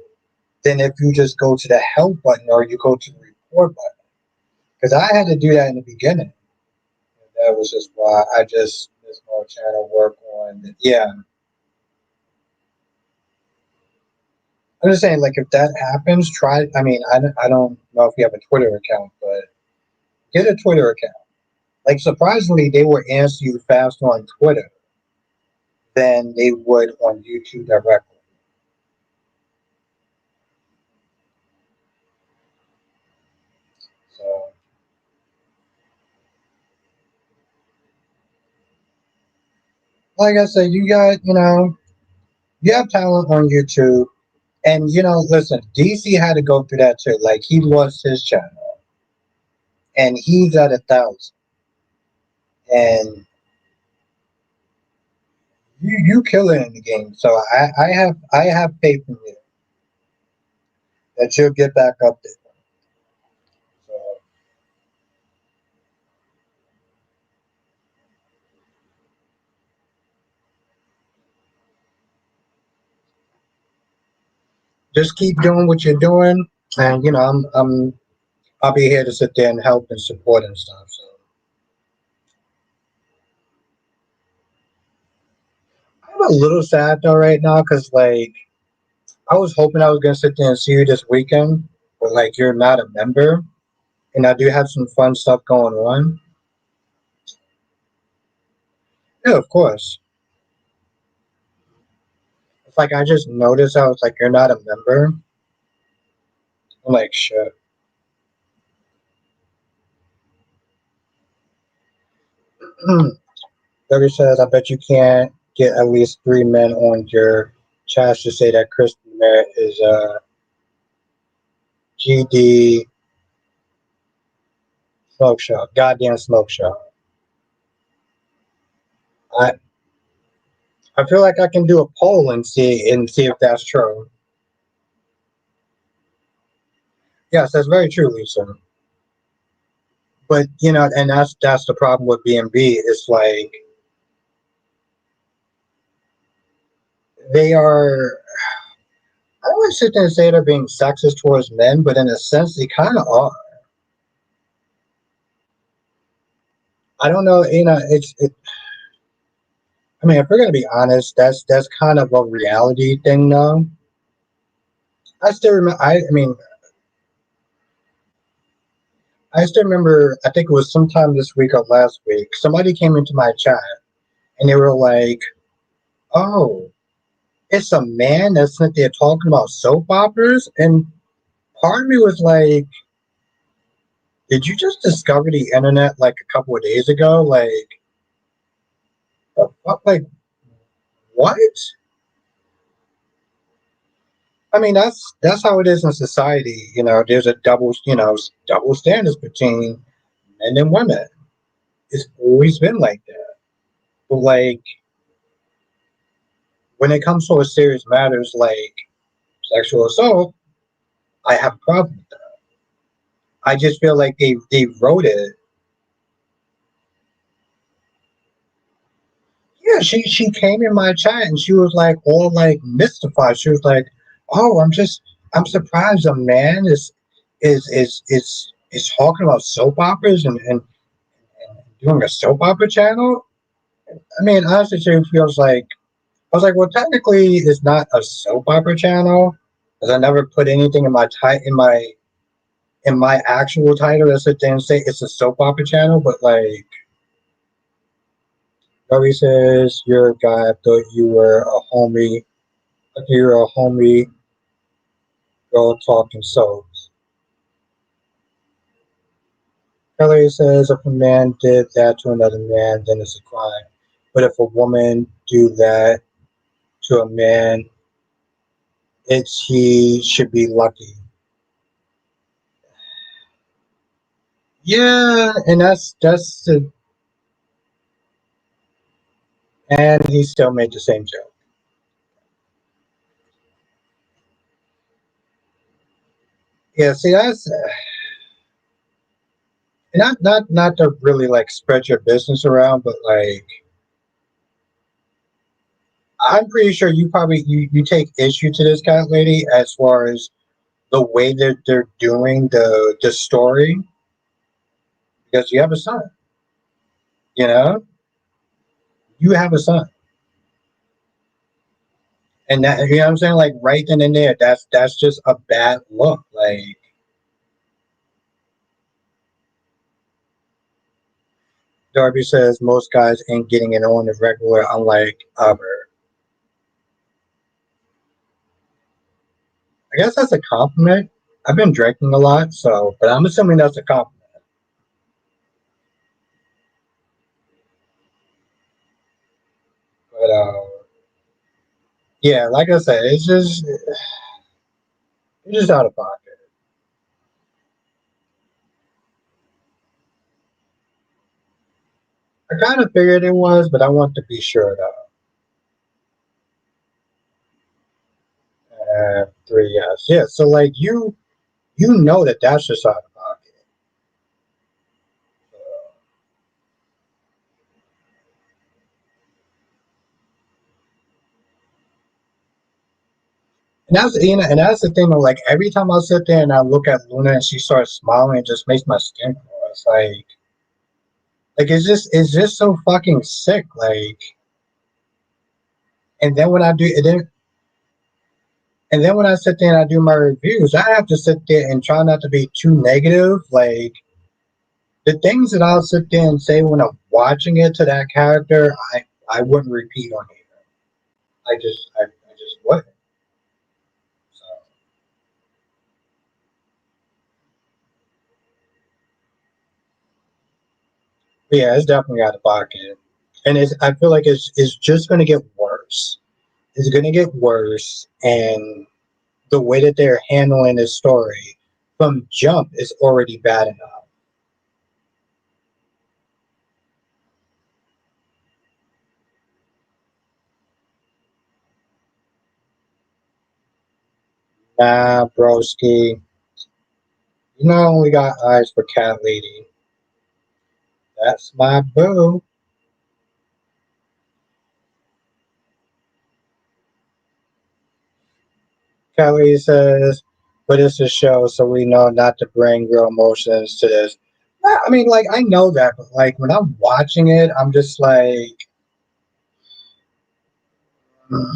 B: than if you just go to the help button or you go to the report button. Because I had to do that in the beginning. That was just why I just this more channel work on. Yeah, I'm just saying, like, if that happens, try. I mean, I don't know if you have a Twitter account, but get a Twitter account. Like, surprisingly, they will answer you faster on Twitter than they would on YouTube directly. So, like I said, you have talent on YouTube, and listen, DC had to go through that too. Like, he lost his channel, and he's at 1,000, and you kill it in the game. So I have faith in you that you'll get back up there. So just keep doing what you're doing, and I'll be here to sit there and help and support and stuff. So I'm a little sad though right now because like I was hoping I was gonna sit there and see you this weekend, but like you're not a member, and I do have some fun stuff going on. Yeah, of course. It's like I just noticed I was like you're not a member. I'm like shit. Debbie says, I bet you can't get at least 3 men on your chest to say that Kristen Merritt is a GD smoke show. Goddamn smoke show. I I feel like I can do a poll and see if that's true. Yes, that's very true, Lisa. But and that's the problem with B&B. It's like they are. I don't want to sit there and say they're being sexist towards men, but in a sense, they kind of are. I don't know. I mean, if we're gonna be honest, that's kind of a reality thing, though. I still remember. I mean, I still remember. I think it was sometime this week or last week. Somebody came into my chat and they were like, "Oh, it's a man that's sitting there talking about soap operas," and part of me was like, "Did you just discover the internet like a couple of days ago? Like, the fuck? Like, what?" I mean, that's how it is in society. There's a double standards between men and women. It's always been like that. But like when it comes to serious matters like sexual assault, I have a problem with that. I just feel like they wrote it. Yeah, she came in my chat and she was like all like mystified. She was like, "Oh, I'm surprised a man is talking about soap operas and doing a soap opera channel." I mean, honestly, she feels like I was like, well, technically, it's not a soap opera channel because I never put anything in my actual title that sit there and say it's a soap opera channel. But like, Joey says, "You're a guy. I thought you were a homie. I thought you were a homie girl talking soaps." Kelly says, "If a man did that to another man, then it's a crime." But if a woman do that to a man, it's he should be lucky. Yeah, and that's the, and he still made the same joke. Yeah, see that's not to really like spread your business around, but like I'm pretty sure you probably you take issue to this cat lady as far as the way that they're doing the story because you have a son, you know, you have a son, and that you know what I'm saying, like right then and there, that's just a bad look. Like Darby says, most guys ain't getting it on the regular, unlike Aber. I guess that's a compliment. I've been drinking a lot, so but I'm assuming that's a compliment. But yeah, like I said, it's just out of pocket. I kind of figured it was, but I want to be sure though. Three, yes, yeah. So like you know that that's just out of pocket. And that's you know, and that's the thing. Like every time I sit there and I look at Luna and she starts smiling, it just makes my skin crawl. It's like it's just so fucking sick. Like, and then when I do, and then when I sit there and I do my reviews, I have to sit there and try not to be too negative. Like the things that I'll sit there and say when I'm watching it to that character, I wouldn't repeat on here. I just wouldn't. So but yeah, it's definitely out of pocket, and I feel like it's just going to get worse. It's going to get worse, and the way that they're handling this story from jump is already bad enough. Nah, broski, you not only got eyes for Cat Lady. That's my boo. Kelly says, but it's a show, so we know not to bring real emotions to this. I mean, like, I know that, but like, when I'm watching it, I'm just like, mm.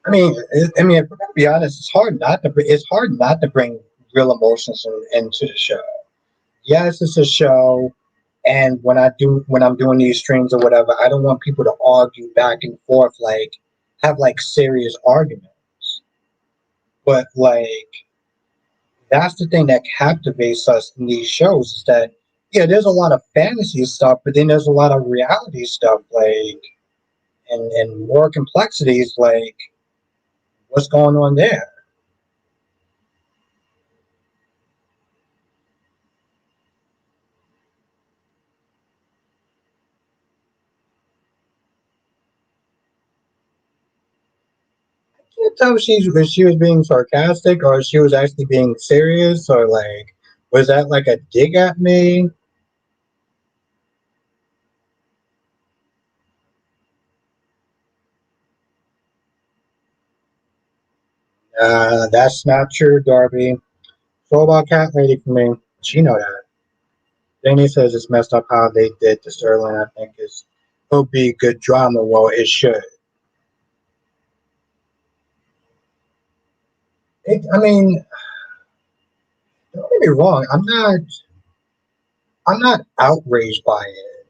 B: I mean, if we're gonna be honest, it's hard not to bring real emotions into the show. Yes, it's a show, and when I'm doing these streams or whatever, I don't want people to argue back and forth, like have like serious arguments. But like that's the thing that captivates us in these shows is that yeah, there's a lot of fantasy stuff, but then there's a lot of reality stuff, like and more complexities, like what's going on there. I can't tell if she was being sarcastic or if she was actually being serious or like was that like a dig at me? That's not true, Darby. It's all about Cat Lady for me. She know that. Danny says it's messed up how they did the Sterling. I think it'll be good drama. Well, it should. I mean, don't get me wrong. I'm not outraged by it.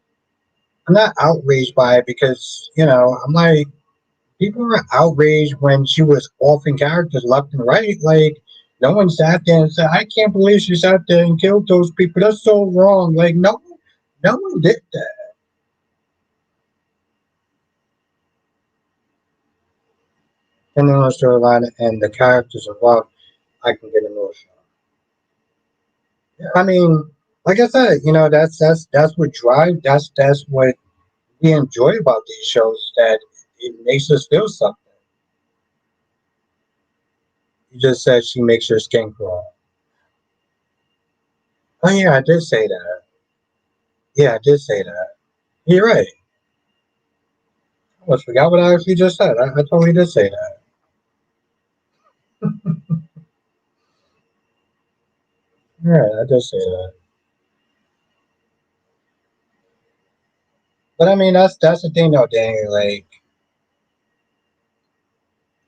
B: I'm not outraged by it because I'm like people were outraged when she was offing characters left and right. Like No one sat there and said, "I can't believe she sat there and killed those people. That's so wrong." Like no one did that. And then the storyline and the characters involved, I can get emotional. I mean, like I said, that's what drive. That's what we enjoy about these shows. That it makes us feel something. You just said she makes your skin crawl. Oh yeah, I did say that. Yeah, I did say that. You're right. I almost forgot what I actually just said. I totally did say that. Yeah, I did say that. But I mean, that's the thing, though, Daniel. Like,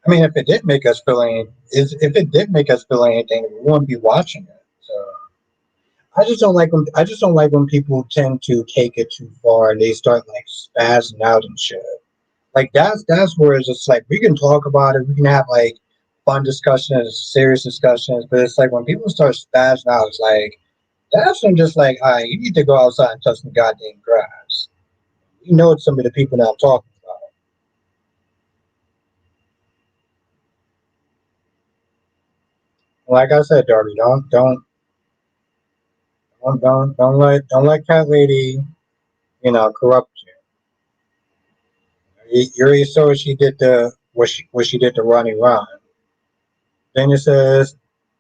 B: I mean, if it did make us feel any, is if it did make us feel anything, we wouldn't be watching it. So I just don't like when people tend to take it too far and they start like spazzing out and shit. Like that's where it's just like we can talk about it, we can have like fun discussions, serious discussions, but it's like when people start spazzing out, it's like that's when just like, all right, you need to go outside and touch some goddamn grass. You know, it's some of the people that I'm talking about. Like I said, Darby, don't let Cat Lady, corrupt you. You already saw what she did to what she did to Ronnie Ron. Then it says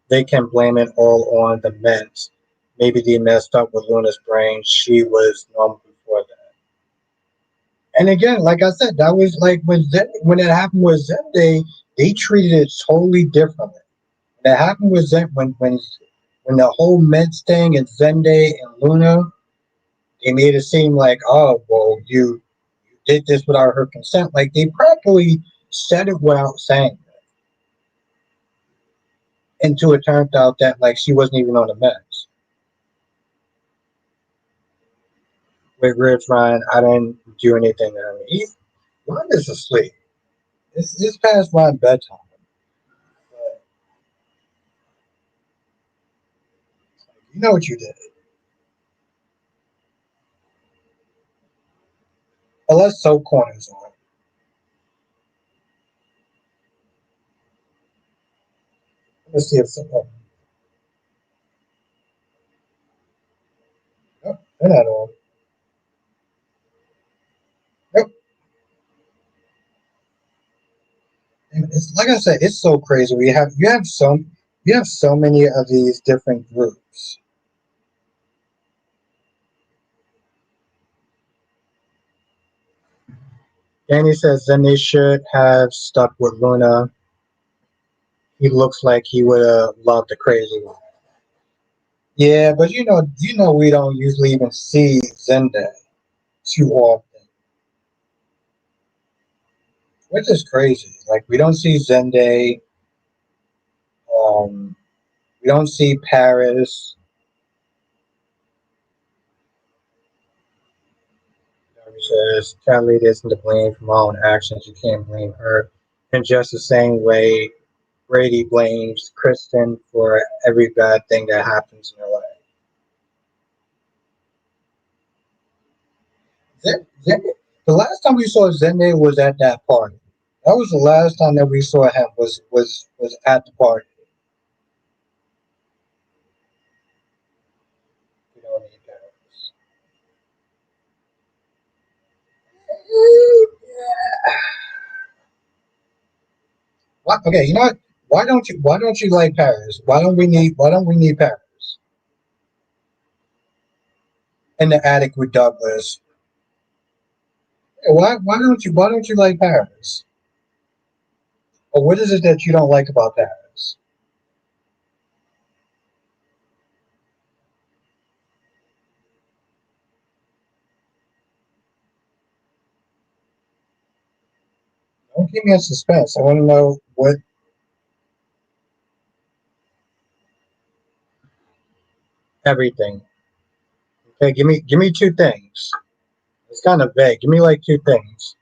B: they can blame it all on the meds. Maybe they messed up with Luna's brain. She was normal before that. And again, like I said, that was like when it happened with Zende, they treated it totally differently. When it happened with Zen, when the whole meds thing and Zende and Luna, they made it seem like, oh well, you did this without her consent. Like they practically said it without saying it. Until it turned out that like she wasn't even on the meds. With Rich Ryan, I didn't do anything to her. Ryan is asleep. It's past Ryan's bedtime. But you know what you did. Unless so corners on. Let's see if some. Oh, no, they're not on. Nope. And it's like I said, it's so crazy. You have so many of these different groups. Danny says then they should have stuck with Luna. He looks like he would have loved the crazy one. Yeah, but we don't usually even see Zende too often, which is crazy. Like we don't see Zende, um, we don't see Paris. He says Kelly isn't to blame for my own actions. You can't blame her. In just the same way, Brady blames Kristen for every bad thing that happens in her life. Zende, the last time we saw Zende was at that party. That was the last time that we saw him was at the party. You know, what? Okay, you know what? Why don't you like Paris? Why don't we need Paris in the attic with Douglas? Why don't you like Paris? Or what is it that you don't like about Paris? Don't keep me in suspense. I want to know what everything. Okay, give me two things. It's kind of vague. Give me like two things.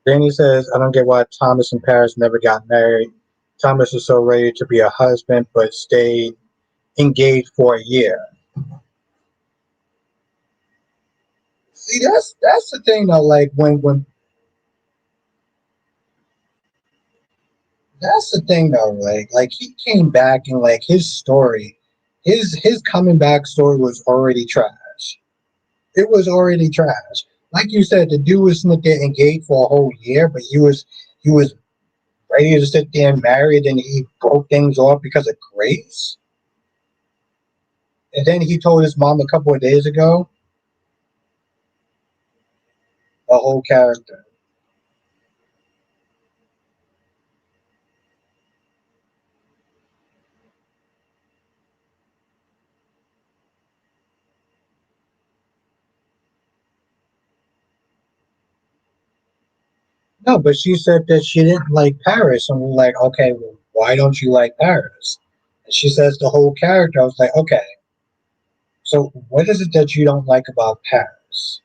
B: Danny says, I don't get why Thomas and Paris never got married. Thomas is so ready to be a husband, but stayed engaged for a year. See, that's the thing though. Like when that's the thing though. Like he came back and like his story, his coming back story was already trash. It was already trash. Like you said, the dude was sitting there engaged for a whole year, but he was ready to sit there and married, and he broke things off because of Grace. And then he told his mom a couple of days ago the whole character. No, but she said that she didn't like Paris, and we're like, okay, well, why don't you like Paris? And she says the whole character. I was like, okay, so what is it that you don't like about Paris?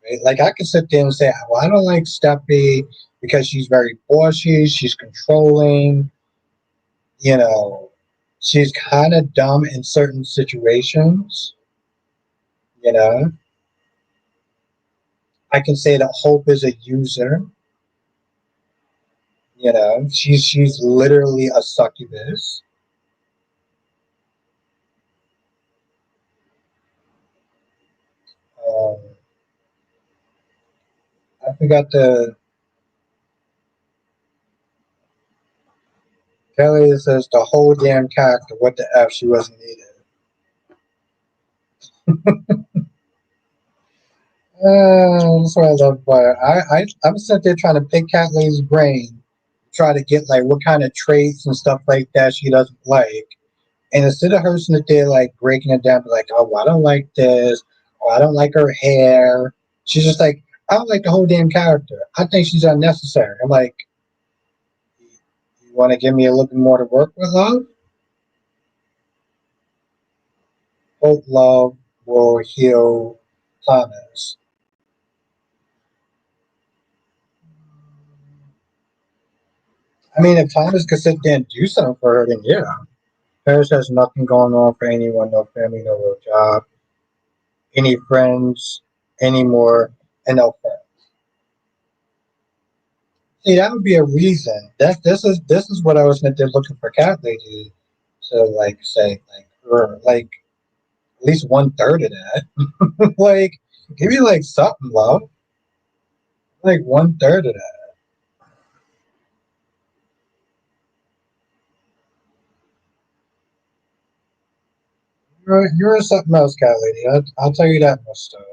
B: Right? Like I could sit there and say, well, I don't like Steffi because she's very bossy, she's controlling, you know, she's kind of dumb in certain situations. You know, I can say that Hope is a user. You know, she's literally a succubus. Um, I forgot the Kelly says the whole damn character. What the f? She wasn't needed. That's what I love about her. I'm sitting there trying to pick Cat Lady's brain, try to get like what kind of traits and stuff like that she doesn't like. And instead of her sitting there like breaking it down, be like, oh, well, I don't like this, or I don't like her hair. She's just like, I don't like the whole damn character. I think she's unnecessary. I'm like, you want to give me a little bit more to work with, love? Hope love will heal Thomas. I mean, if Thomas could sit there and do something for her, then yeah. Paris has nothing going on for anyone, no family, no real job, any friends anymore, and no friends. See, that would be a reason. This is what I was meant to looking for Cat Lady to like say like or like at least one third of that. Like give me like something, love. Like one third of that. You're something else, Cat Lady. I'll tell you that much. Though.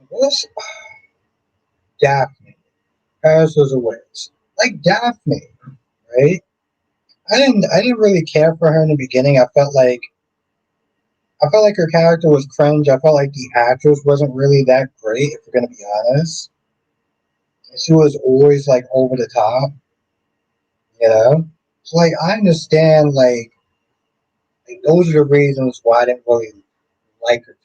B: What's Daphne? Paris was a witch. Like Daphne, right? I didn't really care for her in the beginning. I felt like her character was cringe. I felt like the actress wasn't really that great, if we're gonna be honest. She was always like over the top, you know. So like I understand like those are the reasons why I didn't really like her.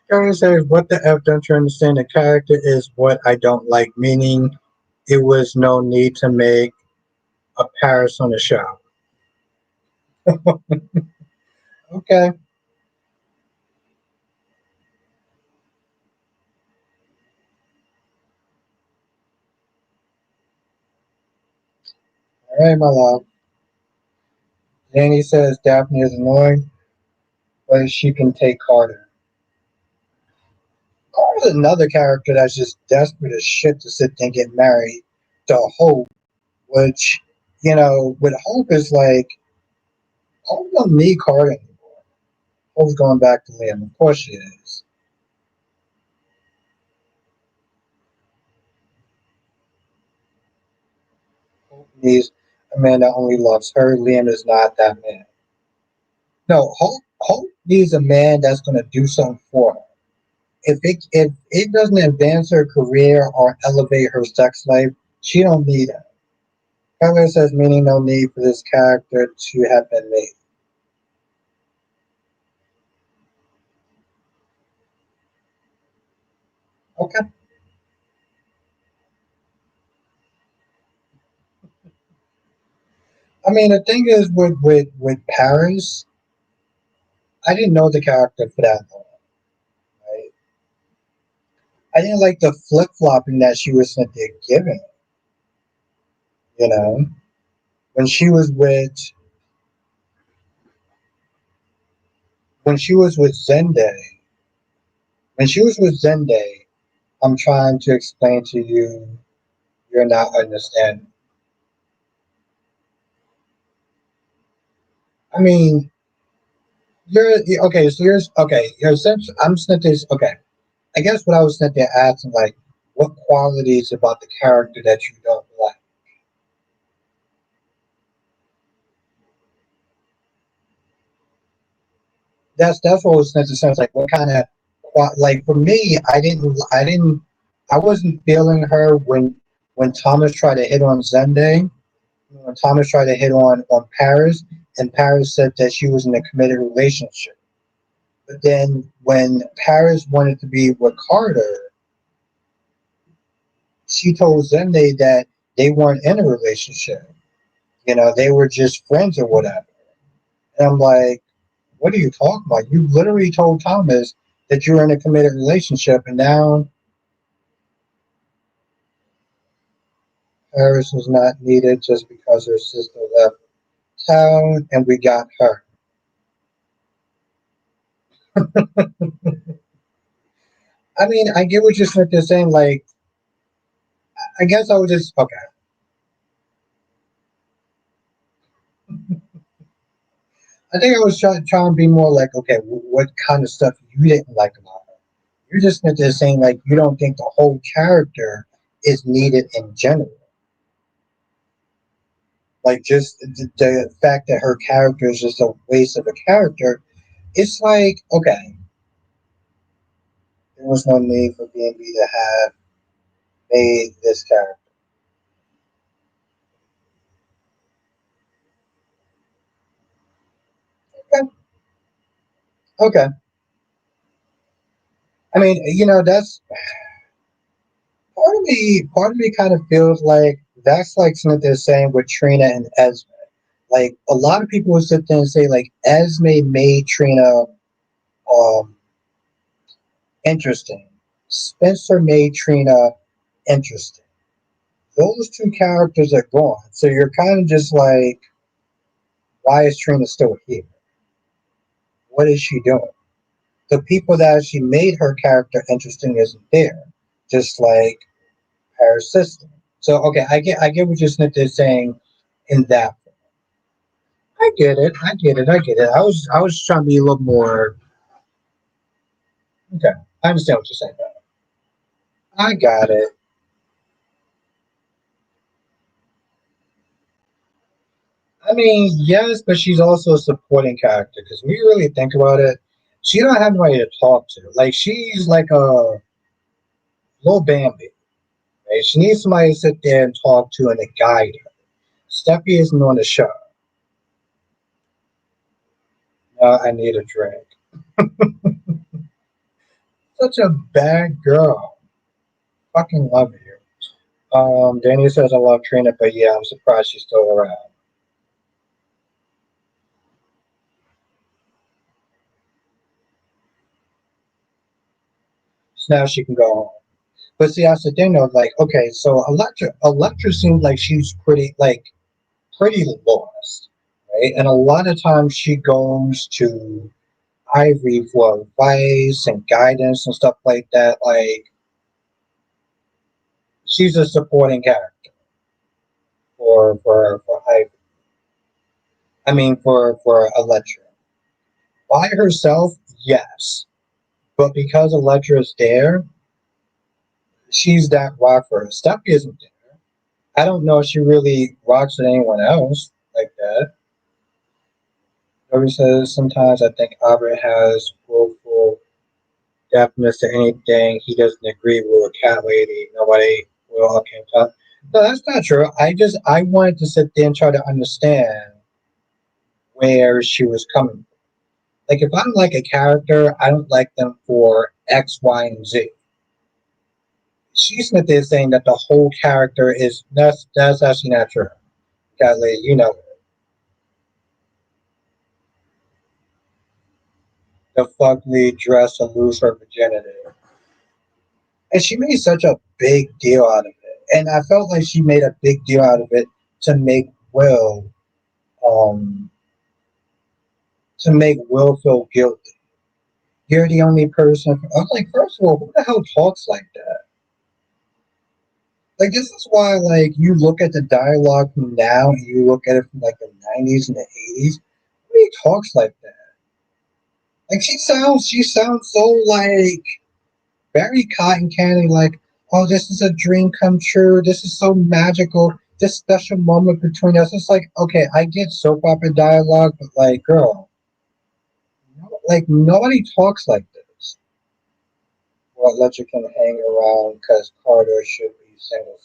B: Karen says, "What the f? Don't you understand? The character is what I don't like. Meaning, it was no need to make a Paris on the show." Okay, all right, my love. Danny says Daphne is annoying, but she can take Carter. Carter's another character that's just desperate as shit to sit there and get married to Hope, which, with Hope is like, Hope don't need Carter anymore. Hope's going back to Liam. Of course she is. Hope needs a man that only loves her. Liam is not that man. No, Hope needs a man that's going to do something for her. If it doesn't advance her career or elevate her sex life, she don't need it. Keller says meaning no need for this character to have been made. Okay. I mean, the thing is with Paris, I didn't know the character for that long. Right? I didn't like the flip flopping that she was giving. You know, when she was with when she was with Zende, when she was with Zende, I'm trying to explain to you, you're not understanding. I mean, okay. So you're okay. You're essentially, I'm sitting there. Okay, I guess what I was sitting there asking, like, what qualities about the character that you don't like? That's what was necessary. Like, what kind of like for me, I wasn't feeling her when Thomas tried to hit on Zende, when Thomas tried to hit on Paris, and Paris said that she was in a committed relationship. But then when Paris wanted to be with Carter, she told Zende that they weren't in a relationship. You know, they were just friends or whatever. And I'm like, what are you talking about? You literally told Thomas that you're in a committed relationship, and now Paris was not needed just because her sister left town, and we got her. I mean, I get what you're saying. Like, I guess I would just okay. I think I was trying to be more like, okay, what kind of stuff you didn't like about her? You're just saying like you don't think the whole character is needed in general. Like just the fact that her character is just a waste of a character. It's like okay, there was no need for B&B to have made this character. Okay, okay. I mean, that's part of me kind of feels like that's like something they're saying with Trina and Esme. Like a lot of people would sit there and say like Esme made Trina um interesting. Spencer made Trina interesting. Those two characters are gone. So you're kind of just like, why is Trina still here? What is she doing? The people that actually made her character interesting isn't there. Just like her sister. So okay, I get what you're saying in that. I get it. I get it. I get it. I was trying to be a little more okay. I understand what you're saying. I got it. I mean, yes, but she's also a supporting character because when you really think about it, she don't have anybody to talk to. Like she's like a little Bambi. Right? She needs somebody to sit there and talk to and to guide her. Steffi isn't on the show. I need a drink. Such a bad girl. Fucking love you. Danny says I love Trina, but yeah, I'm surprised she's still around. So now she can go home. But see, that's the thing though. Like, okay, so Electra seems like she's pretty lost, right? And a lot of times she goes to Ivory for advice and guidance and stuff like that. Like, she's a supporting character for Ivory. I mean, for Electra. By herself, yes, but because Electra's there, she's that rock for her. Steffi isn't there. I don't know if she really rocks with anyone else like that. Nobody says sometimes I think Albert has willful deafness to anything he doesn't agree with a cat lady. Nobody will okay talk. No, that's not true. I wanted to sit there and try to understand where she was coming from. Like if I don't like a character, I don't like them for X, Y, and Z. She Smith is saying that the whole character is that's actually not true. Kelly, you know the fugly dress to lose her virginity, and she made such a big deal out of it. And I felt like she made a big deal out of it to make Will um to make Will feel guilty. You're the only person. I was like, first of all, who the hell talks like that? Like, this is why, like, you look at the dialogue from now and you look at it from, like, the 90s and the 80s. Nobody talks like that. Like, she sounds so, like, very cotton candy, like, oh, this is a dream come true. This is so magical. This special moment between us. It's like, okay, I get soap opera dialogue, but, like, girl, like, nobody talks like this. Well, let you can hang around because Carter should be single.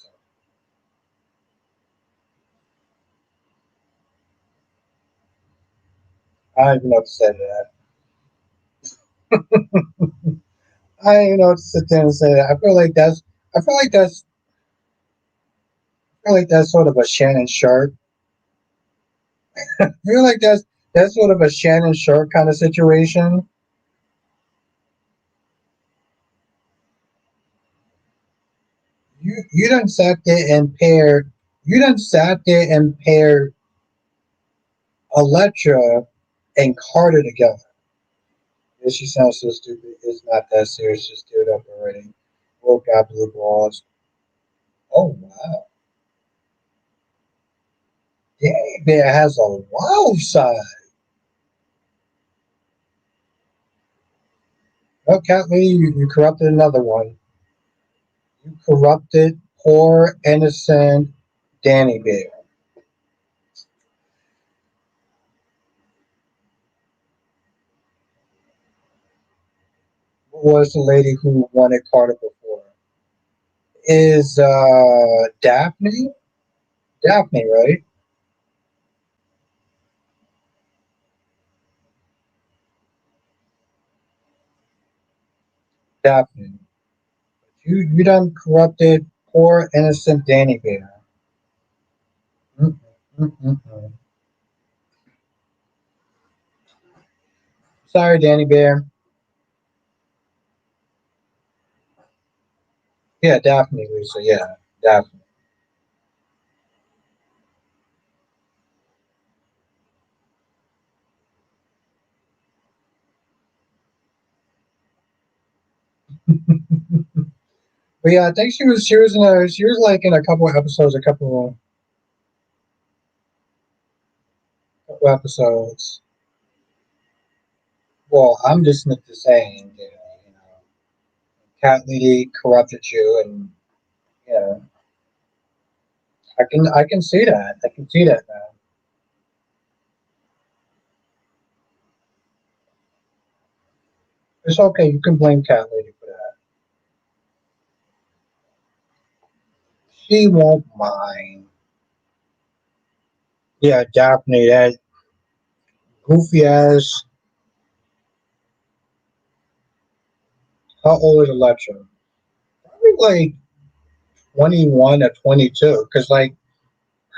B: I don't even know what to say to that. I don't even know what to sit there and say that. I feel like that's I feel like that's sort of a Shannon Sharp. I feel like that's sort of a Shannon Sharp kind of situation. You done sat there and paired you done sat there and paired Electra and Carter together. Yes, she sounds so stupid. It's not that serious. Just do it up already. Oh, got blue balls. Oh wow. Dang, Bear has a wild side. Oh, Cat Lady, you corrupted another one. You corrupted poor innocent Danny Bear. Who was the lady who wanted Carter before? Is Daphne? Daphne, right? Daphne. You done corrupted poor innocent Danny Bear. Mm, mm, mm, mm. Sorry, Danny Bear. Yeah, Daphne, Lisa. Yeah, Daphne. But yeah, I think she was like in a couple of episodes, couple episodes. Well, I'm just saying, you know, Cat Lady corrupted you, and you know, I can see that. I can see that now. It's okay. You can blame Cat Lady for that. She won't mind. Yeah, Daphne, that goofy ass. How old is Electra? Probably like 21 or 22. Because like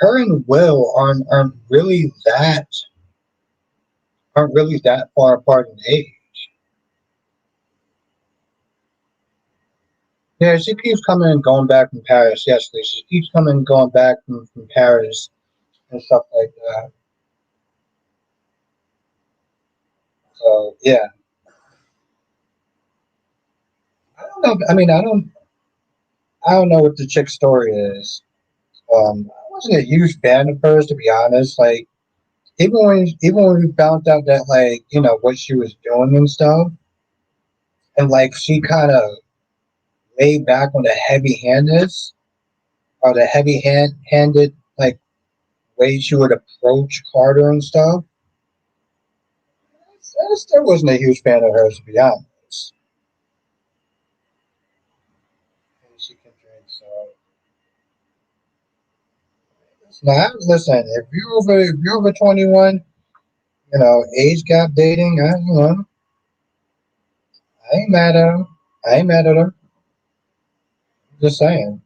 B: her and Will aren't really that far apart in age. Yeah, she keeps coming and going back from Paris. Yes, she keeps coming and going back from Paris and stuff like that. So yeah, I don't know. I mean, I don't know what the chick story is. I wasn't a huge fan of hers to be honest. Like even when we found out that like you know what she was doing and stuff, and like she kind of laid back on the heavy handedness or the handed like way she would approach Carter and stuff. I still wasn't a huge fan of hers to be honest. And she can drink, so now listen. If you're over 21, you know age gap dating. You know I ain't mad at her. I ain't mad at her. Just saying.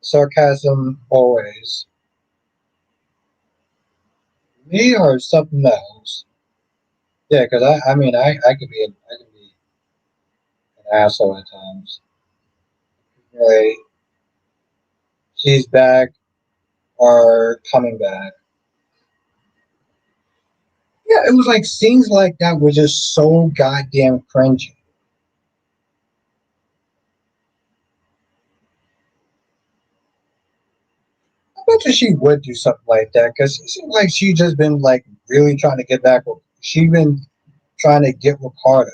B: Sarcasm always. Me or something else? Yeah, because I mean, I could be an asshole at times. Right? She's back or coming back. Yeah, it was like scenes like that were just so goddamn cringy. I bet you she would do something like that because it seems like she just been like really trying to get back with. She been trying to get with Carter,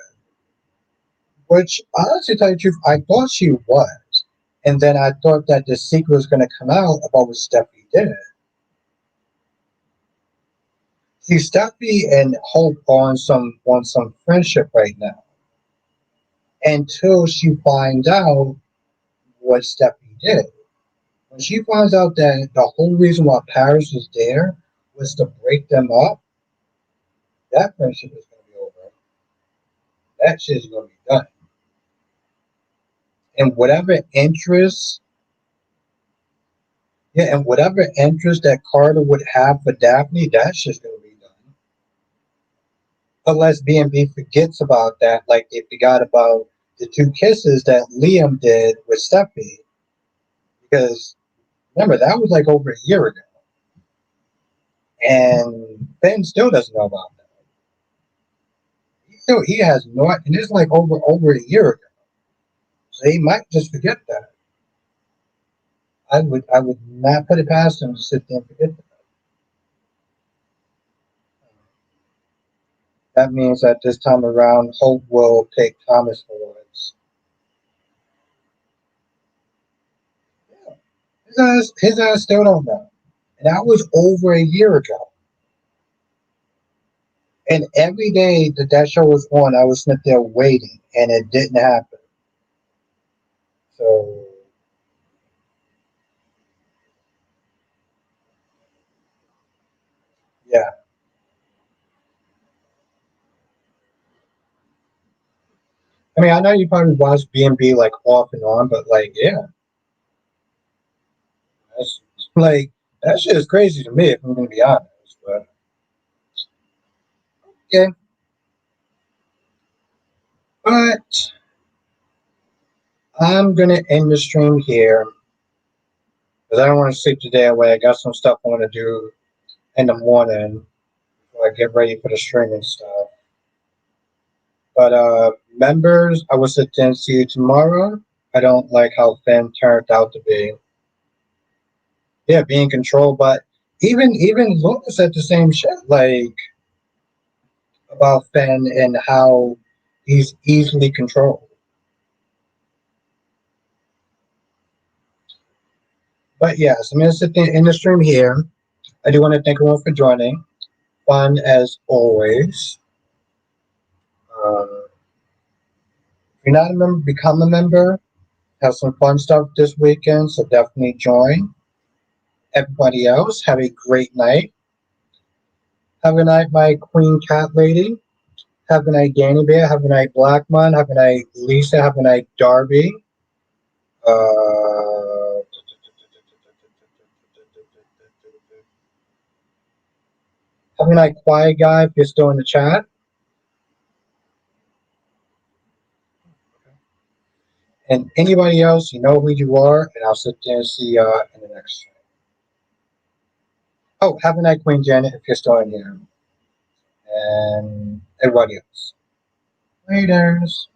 B: which honestly, to tell you the truth, I thought she was, and then I thought that the secret was going to come out about what Stephanie did. See, Stephanie and Hope on some friendship right now until she finds out what Stephanie did. When she finds out that the whole reason why Paris was there was to break them up, that friendship is going to be over. That shit is going to be done. And whatever interest, yeah, and whatever interest that Carter would have for Daphne, that shit's going to be done. Unless B&B forgets about that, like they forgot about the two kisses that Liam did with Steffi. Because remember, that was like over a year ago. And Ben still doesn't know about that. He has no, and it's like over a year ago. So he might just forget that. I would not put it past him to sit there and forget that. That means that this time around, Hope will pick Thomas for once. Yeah. His ass still don't know. And that was over a year ago. And every day that that show was on, I was sitting there waiting, and it didn't happen. So, yeah. I mean, I know you probably watch B&B like off and on, but like, yeah, that's like that shit is crazy to me if I'm gonna be honest. But yeah, but I'm gonna end the stream here because I don't want to sleep today away. I got some stuff I want to do in the morning before I get ready for the stream and stuff. But members, I will sit there and see you tomorrow. I don't like how Finn turned out to be. Yeah, being controlled, but even Lucas said the same shit. Like about Finn and how he's easily controlled. But yes, I'm going to sit there in the stream here. I do want to thank everyone for joining. Fun as always. If you're not a member, become a member. Have some fun stuff this weekend, so definitely join. Everybody else, have a great night. Have a night, my queen cat lady. Have a night, Danny Bear. Have a night, Blackman. Have a night, Lisa. Have a night, Darby. Uh, have a night, Quiet Guy, if you're still in the chat. And anybody else, you know who you are, and I'll sit there and see you in the next stream. Oh, have a night, Queen Janet, if you're still in here. And everybody else. Laters.